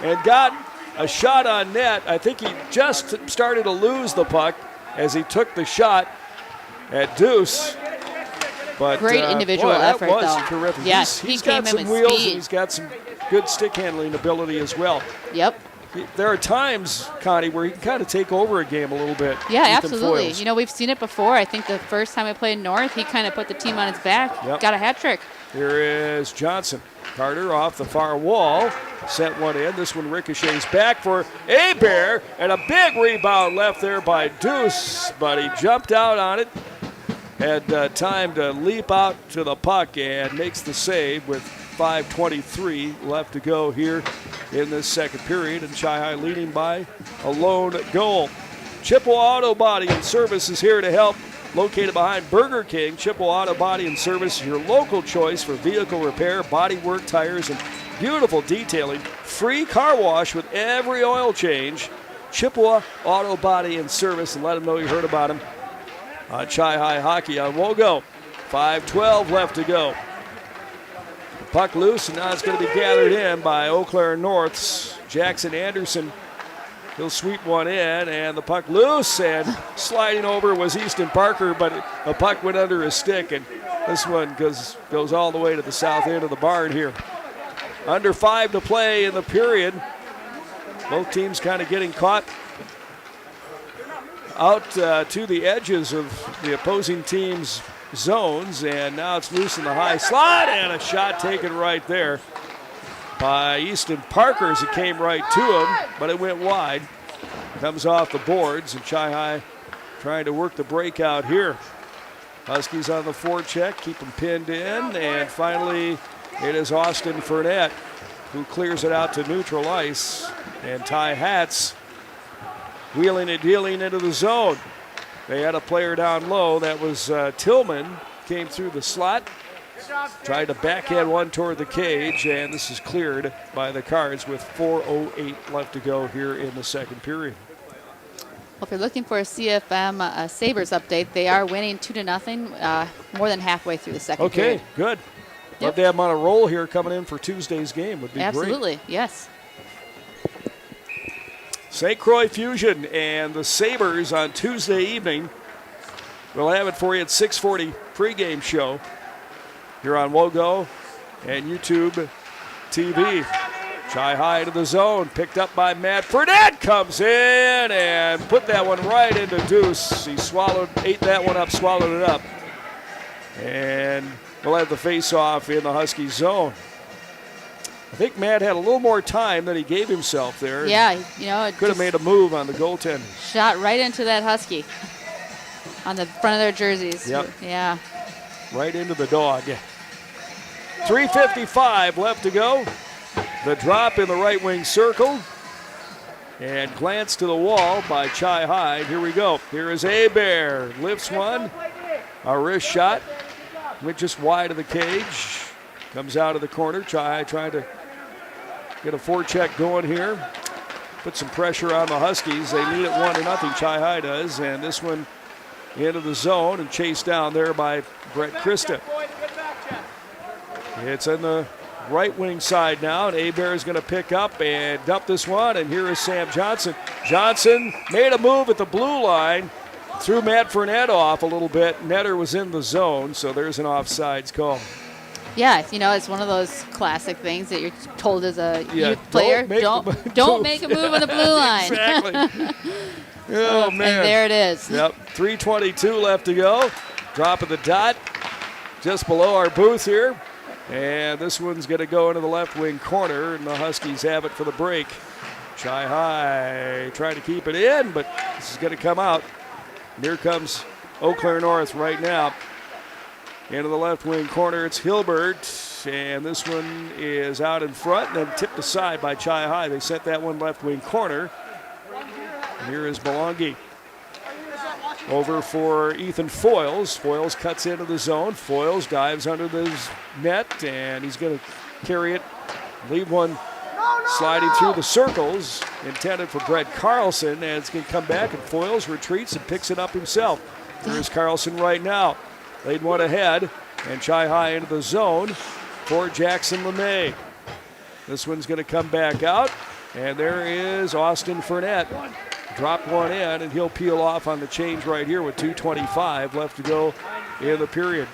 and got a shot on net. I think he just started to lose the puck as he took the shot at Deuce. But, great individual effort, that was though. terrific. Yes, he's he came got in some with wheels speed. and he's got some good stick handling ability as well. Yep. There are times, Connie, where he can kind of take over a game a little bit. Yeah, Ethan absolutely. Foyles. You know, we've seen it before. I think the first time we played North, he kind of put the team on his back, Yep. got a hat trick. Here is Johnson. Carter off the far wall. Sent one in. This one ricochets back for Abear. And a big rebound left there by Deuce. But he jumped out on it. Had time to leap out to the puck and makes the save with 5:23 left to go here in this second period. And Chi High leading by a lone goal. Chippewa Auto Body and Service is here to help. Located behind Burger King, Chippewa Auto Body and Service is your local choice for vehicle repair, body work, tires, and beautiful detailing. Free car wash with every oil change. Chippewa Auto Body and Service, and let them know you heard about them on Chi High Hockey on WOGO. 5:12 left to go. Puck loose, and now it's going to be gathered in by Eau Claire North's Jackson Anderson. He'll sweep one in, and the puck loose, and sliding over was Easton Parker, but the puck went under his stick, and this one goes all the way to the south end of the barn here. Under 5 to play in the period. Both teams kind of getting caught out to the edges of the opposing team's zones, and now it's loose in the high slot, and a shot taken right there by Easton Parker as it came right to him, but it went wide. Comes off the boards, and Chi High trying to work the breakout here. Huskies on the forecheck, keep them pinned in, and finally it is Austin Fournette who clears it out to neutral ice, and Ty Hatz wheeling and dealing into the zone. They had a player down low, that was Tillman, came through the slot. Tried to backhand one toward the cage, and this is cleared by the Cards with 4:08 left to go here in the second period. Well, if you're looking for a CFM Sabres update, they are winning 2-0, more than halfway through the second period. Okay, good. Love to have them on a roll here coming in for Tuesday's game. Would be Absolutely, great. yes. St. Croix Fusion and the Sabres on Tuesday evening. We'll have it for you at 6:40 pregame show here on WOGO and YouTube TV. Chi High to the zone, picked up by Matt Fournette, comes in and put that one right into Deuce. He ate that one up, swallowed it up. And we'll have the face-off in the Husky zone. I think Matt had a little more time than he gave himself there. Yeah, you know, it could have made a move on the goaltender. Shot right into that Husky on the front of their jerseys. Yep. Yeah. Right into the dog. 3:55 left to go. The drop in the right wing circle. And glance to the wall by Chi High. Here we go. Here is Abear. Lifts one. A wrist shot. Went just wide of the cage. Comes out of the corner. Chi High trying to get a forecheck going here. Put some pressure on the Huskies. They lead it 1-0. Chi High does. And this one into the zone and chased down there by Brett Christa. It's on the right wing side now, and Abear is going to pick up and dump this one, and here is Sam Johnson. Johnson made a move at the blue line, threw Matt Fournette off a little bit. Netter was in the zone, so there's an offsides call. Yeah, you know, it's one of those classic things that you're told as a youth don't player, make make a move on the blue line. Exactly. Oh, man. And there it is. Yep, 3:22 left to go. Drop of the dot just below our booth here. And this one's going to go into the left wing corner, and the Huskies have it for the break. Chi High trying to keep it in, but this is going to come out. And here comes Eau Claire North right now. Into the left wing corner, it's Hilbert, and this one is out in front and then tipped aside by Chi High. They sent that one left wing corner. And here is Belongi. Over for Ethan Foyles. Foyles cuts into the zone. Foyles dives under the net, and he's going to carry it, leave one sliding through the circles, intended for Brett Carlson, and it's going to come back and foils, retreats, and picks it up himself. Here's Carlson right now. Laid one ahead, and Chi High into the zone for Jackson LeMay. This one's going to come back out, and there is Austin Fournette. Dropped one in, and he'll peel off on the change right here with 2:25 left to go in the period.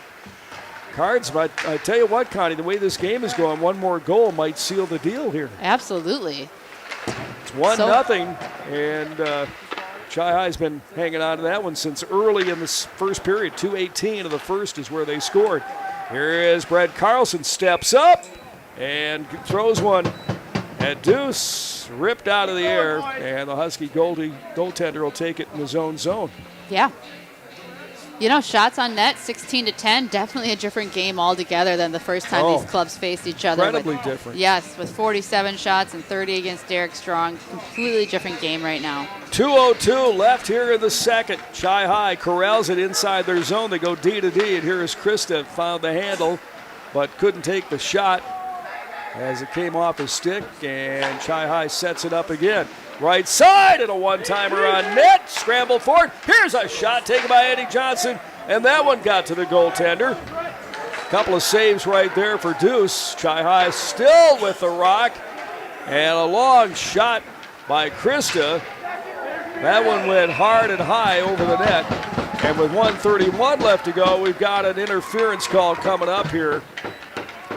Cards, but I tell you what, Connie, the way this game is going, one more goal might seal the deal here. Absolutely. It's 1-0, and Chi High's been hanging on to that one since early in this first period. 2:18 of the first is where they scored. Here is Brett Carlson, steps up and throws one at Deuce, ripped out of the air, and the Husky goaltender will take it in his own zone. Yeah. You know, shots on net, 16-10, definitely a different game altogether than the first time these clubs faced each other. Incredibly different. Yes, with 47 shots and 30 against Derek Strong. Completely different game right now. 2:02 left here in the second. Chi High corrals it inside their zone. They go D to D, and here is Krista, found the handle, but couldn't take the shot as it came off his stick, and Chi High sets it up again. Right side, and a one-timer on net. Scramble forward. Here's a shot taken by Eddie Johnson, and that one got to the goaltender. Couple of saves right there for Deuce. Chi High still with the rock, and a long shot by Krista. That one went hard and high over the net. And with 1:31 left to go, we've got an interference call coming up here.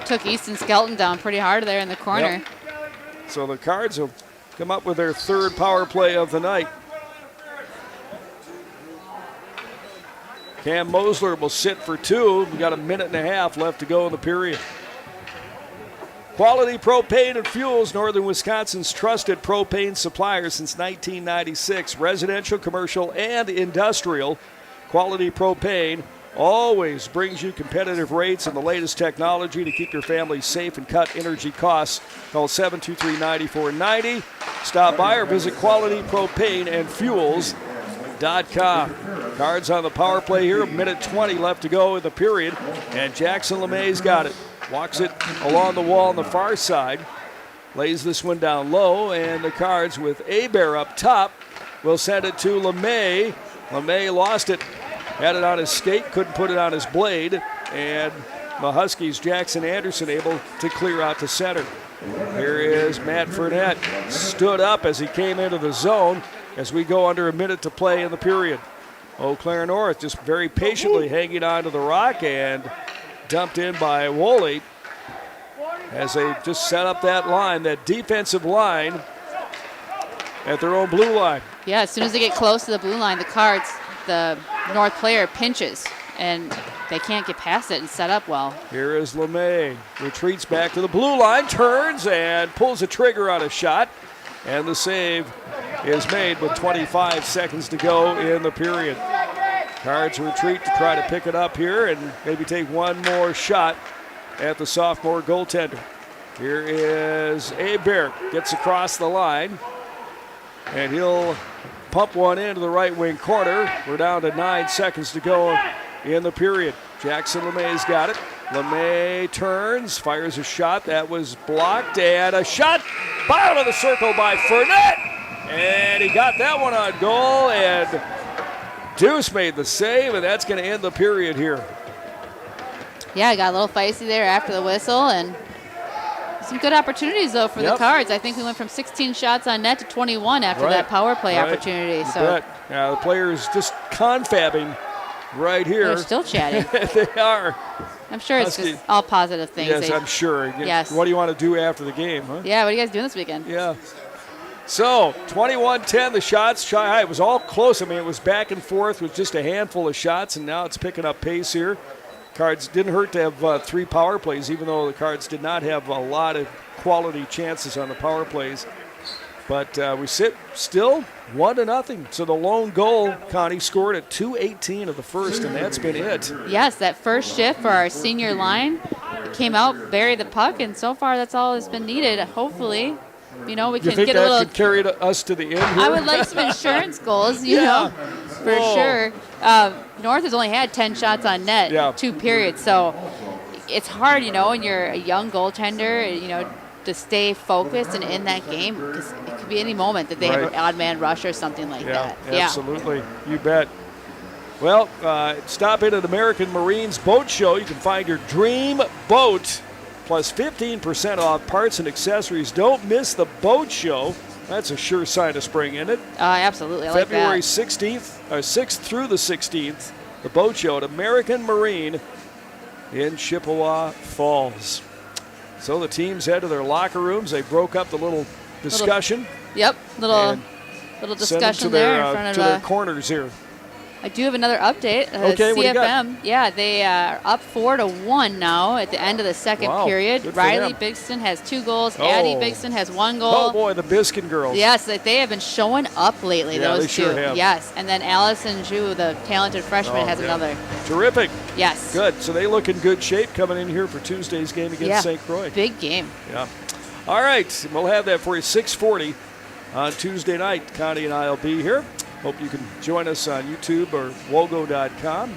Took Easton Skelton down pretty hard there in the corner. Yep. So the Cards will come up with their third power play of the night. Cam Mosler will sit for two. We got a minute and a half left to go in the period. Quality Propane and Fuels, Northern Wisconsin's trusted propane supplier since 1996. Residential, commercial, and industrial. Quality Propane always brings you competitive rates and the latest technology to keep your family safe and cut energy costs. Call 723-9490. Stop by or visit qualitypropaneandfuels.com. Cards on the power play here. A minute 20 left to go in the period. And Jackson LeMay's got it. Walks it along the wall on the far side. Lays this one down low. And the Cards with Abear up top will send it to LeMay. LeMay lost it. Had it on his skate, couldn't put it on his blade, and the Huskies, Jackson Anderson, able to clear out to center. Here is Matt Fournette, stood up as he came into the zone as we go under a minute to play in the period. Eau Claire North just very patiently hanging on to the rock and dumped in by Woolley as they just set up that line, that defensive line at their own blue line. Yeah, as soon as they get close to the blue line, the Cards, the North player pinches, and they can't get past it and set up well. Here is LeMay. Retreats back to the blue line, turns and pulls the trigger on a shot, and the save is made with 25 seconds to go in the period. Cards retreat to try to pick it up here and maybe take one more shot at the sophomore goaltender. Here is Abear, gets across the line, and he'll pump one into the right wing corner. We're down to 9 seconds to go in the period. Jackson LeMay's got it. LeMay turns, fires a shot. That was blocked, and a shot bottom of the circle by Fournette. And he got that one on goal, and Deuce made the save, and that's going to end the period here. Yeah, I got a little feisty there after the whistle, and some good opportunities, though, for the Cards. I think we went from 16 shots on net to 21 after that power play opportunity. So yeah, the players just confabbing right here. They're still chatting. They are. I'm sure it's just all positive things. Yes, I'm sure. Yes. What do you want to do after the game, huh? Yeah, what are you guys doing this weekend? Yeah. So, 21-10 the shots. Chi High, it was all close. I mean, it was back and forth with just a handful of shots, and now it's picking up pace here. Cards didn't hurt to have 3 power plays, even though the Cards did not have a lot of quality chances on the power plays. But we sit still 1-0. So the lone goal, Connie, scored at 2:18 of the first, and that's been it. Yes, that first shift for our senior line came out, buried the puck, and so far that's all that's been needed. Hopefully, we can think get a little. Could carry us to the end here? I would like some insurance goals, you know, for sure. North has only had 10 shots on net, 2 periods, so it's hard, when you're a young goaltender, to stay focused and in that game, because it could be any moment that they have an odd man rush or something like that. Absolutely. You bet. Well, stop in at American Marine's Boat Show. You can find your dream boat plus 15% off parts and accessories. Don't miss the boat show. That's a sure sign of spring, isn't it? Absolutely. I like that. February 6th through the 16th, the boat show at American Marine in Chippewa Falls. So the teams head to their locker rooms. They broke up the little discussion. Little discussion there in front of their corners here. I do have another update. Okay, what do you CFM, they are up 4-1 now at the end of the second period. Riley Bigston has 2 goals. Addie Bigston has 1 goal. Oh, boy, the Biskin girls. Yes, they have been showing up lately, Yeah, those they two. sure have. Yes, and then Allison Zhu, the talented freshman, has another. Terrific. Yes. Good. So they look in good shape coming in here for Tuesday's game against St. Croix. Big game. Yeah. All right, we'll have that for you 6:40 on Tuesday night. Connie and I will be here. Hope you can join us on YouTube or wogo.com,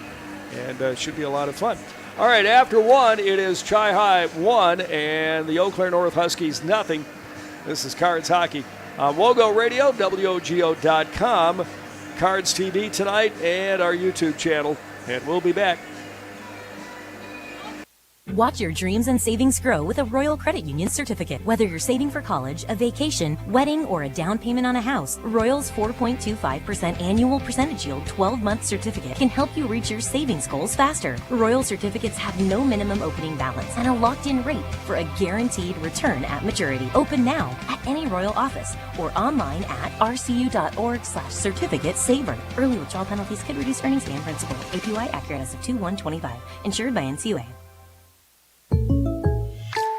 and it should be a lot of fun. All right, after 1, it is Chi High 1 and the Eau Claire North Huskies nothing. This is Cards Hockey on WOGO Radio, WOGO.com, Cards TV tonight, and our YouTube channel, and we'll be back. Watch your dreams and savings grow with a Royal Credit Union certificate. Whether you're saving for college, a vacation, wedding, or a down payment on a house, Royal's 4.25% annual percentage yield 12-month certificate can help you reach your savings goals faster. Royal certificates have no minimum opening balance and a locked-in rate for a guaranteed return at maturity. Open now at any Royal office or online at rcu.org/certificate saver. Early withdrawal penalties could reduce earnings and principal. APY accurate as of 2/1/25. Insured by NCUA.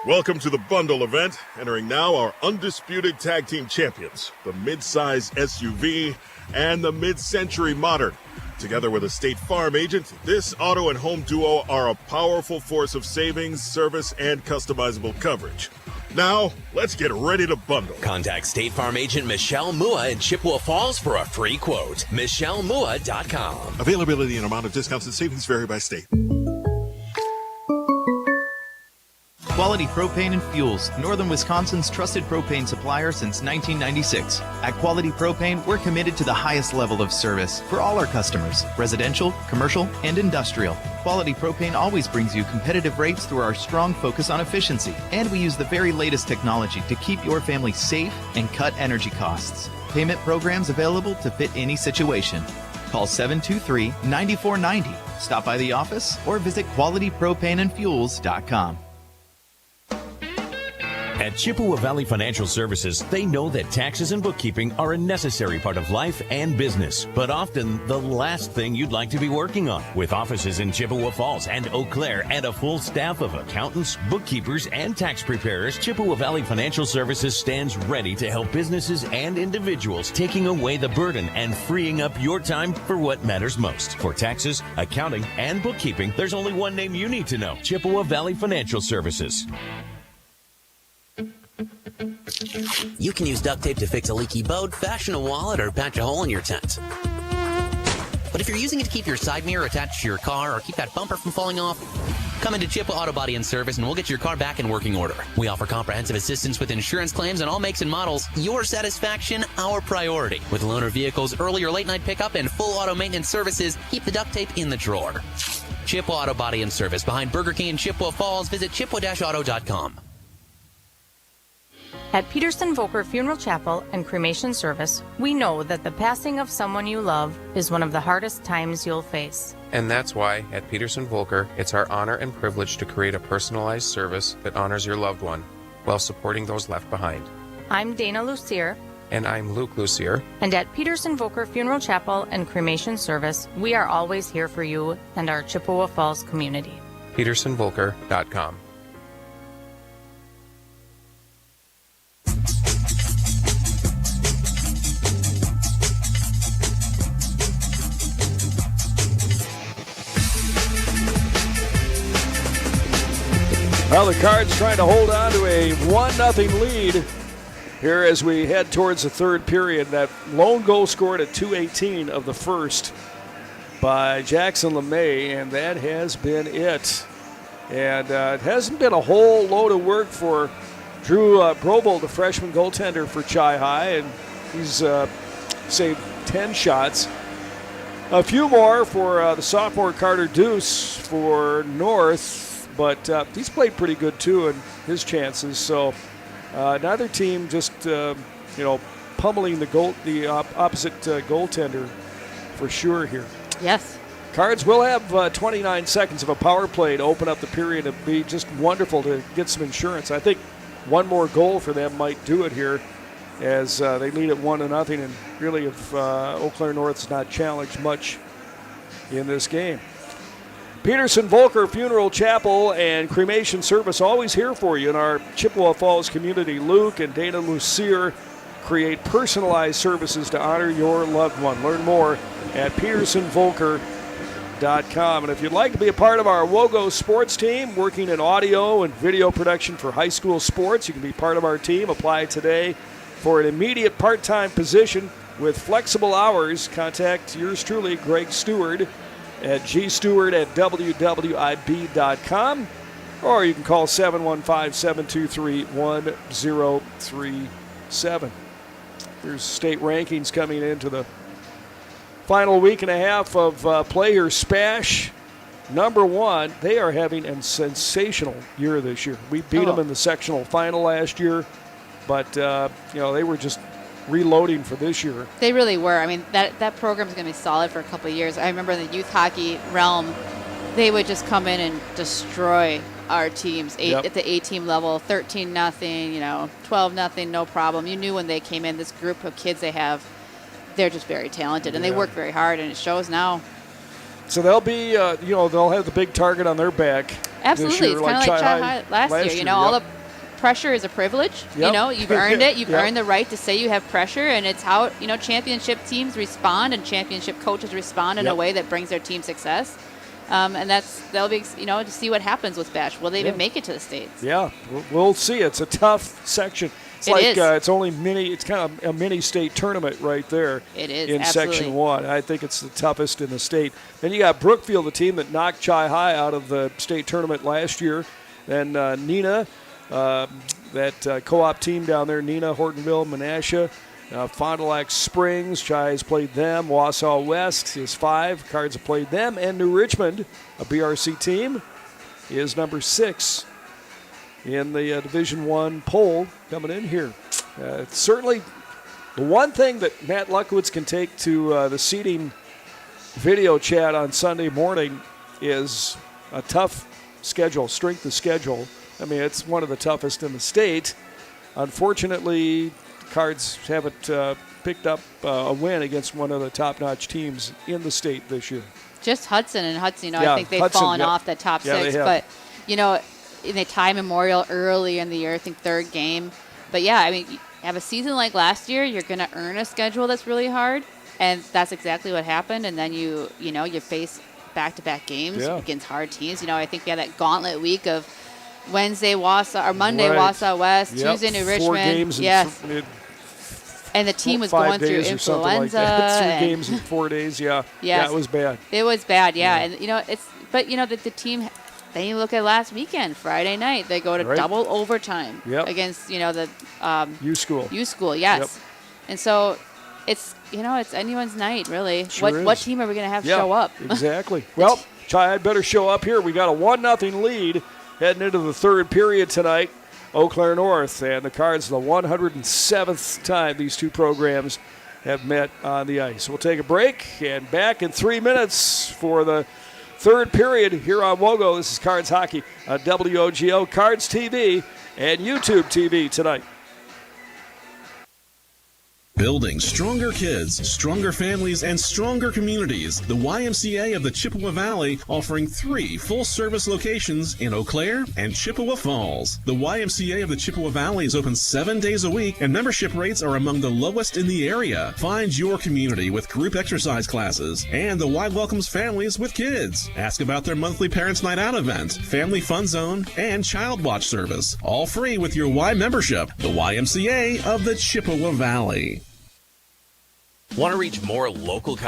Welcome to the bundle event. Entering now our undisputed tag team champions, the mid-size SUV and the mid-century modern. Together with a State Farm agent, this auto and home duo are a powerful force of savings, service, and customizable coverage. Now, let's get ready to bundle. Contact State Farm agent Michelle Mua in Chippewa Falls for a free quote. MichelleMua.com. Availability and amount of discounts and savings vary by state. Quality Propane and Fuels, Northern Wisconsin's trusted propane supplier since 1996. At Quality Propane, we're committed to the highest level of service for all our customers, residential, commercial, and industrial. Quality Propane always brings you competitive rates through our strong focus on efficiency, and we use the very latest technology to keep your family safe and cut energy costs. Payment programs available to fit any situation. Call 723-9490. Stop by the office or visit qualitypropaneandfuels.com. At Chippewa Valley Financial Services, they know that taxes and bookkeeping are a necessary part of life and business, but often the last thing you'd like to be working on. With offices in Chippewa Falls and Eau Claire and a full staff of accountants, bookkeepers, and tax preparers, Chippewa Valley Financial Services stands ready to help businesses and individuals, taking away the burden and freeing up your time for what matters most. For taxes, accounting, and bookkeeping, there's only one name you need to know: Chippewa Valley Financial Services. You can use duct tape to fix a leaky boat, fashion a wallet, or patch a hole in your tent. But if you're using it to keep your side mirror attached to your car or keep that bumper from falling off, come into Chippewa Auto Body and Service and we'll get your car back in working order. We offer comprehensive assistance with insurance claims on all makes and models. Your satisfaction, our priority. With loaner vehicles, early or late night pickup, and full auto maintenance services, keep the duct tape in the drawer. Chippewa Auto Body and Service behind Burger King in Chippewa Falls. Visit chippewa-auto.com. At Peterson Volker Funeral Chapel and Cremation Service, we know that the passing of someone you love is one of the hardest times you'll face. And that's why, at Peterson Volker, it's our honor and privilege to create a personalized service that honors your loved one while supporting those left behind. I'm Dana Lucier. And I'm Luke Lucier. And at Peterson Volker Funeral Chapel and Cremation Service, we are always here for you and our Chippewa Falls community. PetersonVolker.com. Well, the Cards trying to hold on to a 1-0 lead here as we head towards the third period. That lone goal scored at 2:18 of the first by Jackson LeMay, and that has been it. And it hasn't been a whole load of work for Drew Broble, the freshman goaltender for Chi High, and he's saved 10 shots. A few more for the sophomore Carter Deuce for North, but he's played pretty good too in his chances. So neither team just pummeling the opposite goaltender for sure here. Yes. Cards will have 29 seconds of a power play to open up the period. It'd be just wonderful to get some insurance. I think one more goal for them might do it here, as they lead at 1-0, and really if Eau Claire North's not challenged much in this game. Peterson Volker Funeral Chapel and Cremation Service always here for you in our Chippewa Falls community. Luke and Dana Lucier create personalized services to honor your loved one. Learn more at petersonvolker.com. And if you'd like to be a part of our WOGO Sports team, working in audio and video production for high school sports, you can be part of our team. Apply today for an immediate part-time position with flexible hours. Contact yours truly, Greg Stewart, at gstewart@wwib.com, or you can call 715-723-1037. There's state rankings coming into the final week and a half of play here. Spash, number 1, they are having a sensational year this year. We beat them in the sectional final last year, but they were just reloading for this year. They really were. I mean, that program's going to be solid for a couple of years. I remember in the youth hockey realm, they would just come in and destroy our teams at the A-team level, 13-0, 12-0, no problem. You knew when they came in, this group of kids they have, they're just very talented, and they work very hard, and it shows now. So they'll be, they'll have the big target on their back. Absolutely. This year, it's kind of like Chi High last year. All the pressure is a privilege. You've earned it. You've earned the right to say you have pressure, and it's how, championship teams respond and championship coaches respond in a way that brings their team success. And they'll be, to see what happens with Bash. Will they even make it to the States? Yeah, we'll see. It's a tough section. It's it's only it's kind of a mini state tournament right there. It is, in absolutely. Section 1. I think it's the toughest in the state. Then you got Brookfield, the team that knocked Chi High out of the state tournament last year. Then Nina, that co-op team down there, Nina, Hortonville, Menasha, Fond du Lac Springs, Chi has played them. Wausau West is 5. Cards have played them. And New Richmond, a BRC team, is number 6 in the Division I poll coming in here. Certainly the one thing that Matt Luckowitz can take to the seating video chat on Sunday morning is a tough schedule, strength of schedule. I mean, it's one of the toughest in the state. Unfortunately, Cards haven't picked up a win against one of the top-notch teams in the state this year. Just Hudson, and Hudson, I think they've fallen off the top 6. But, in the tie Memorial early in the year, I think 3rd game. But, you have a season like last year, you're going to earn a schedule that's really hard, and that's exactly what happened. And then you face back-to-back games against hard teams. I think we had that gauntlet week of Wednesday Wausau, or Monday Wausau West, Tuesday New Richmond. 4 games and the team was going through influenza. Like 3 games in 4 days, Yeah, it was bad. It was bad, And the team. Then you look at last weekend, Friday night, they go to double overtime against the U School. U School, yes. Yep. And so it's anyone's night, really. Sure what team are we going to have show up? Exactly. Well, Chi, I'd better show up here. We got a 1-0 lead heading into the 3rd period tonight. Eau Claire North, and the Cards, the 107th time these two programs have met on the ice. We'll take a break, and back in 3 minutes for the 3rd period here on WOGO. This is Cards Hockey on WOGO, Cards TV, and YouTube TV tonight. Building stronger kids, stronger families, and stronger communities. The YMCA of the Chippewa Valley offering 3 full-service locations in Eau Claire and Chippewa Falls. The YMCA of the Chippewa Valley is open 7 days a week, and membership rates are among the lowest in the area. Find your community with group exercise classes, and the Y welcomes families with kids. Ask about their monthly Parents' Night Out event, Family Fun Zone, and Child Watch service. All free with your Y membership. The YMCA of the Chippewa Valley. Want to reach more local customers?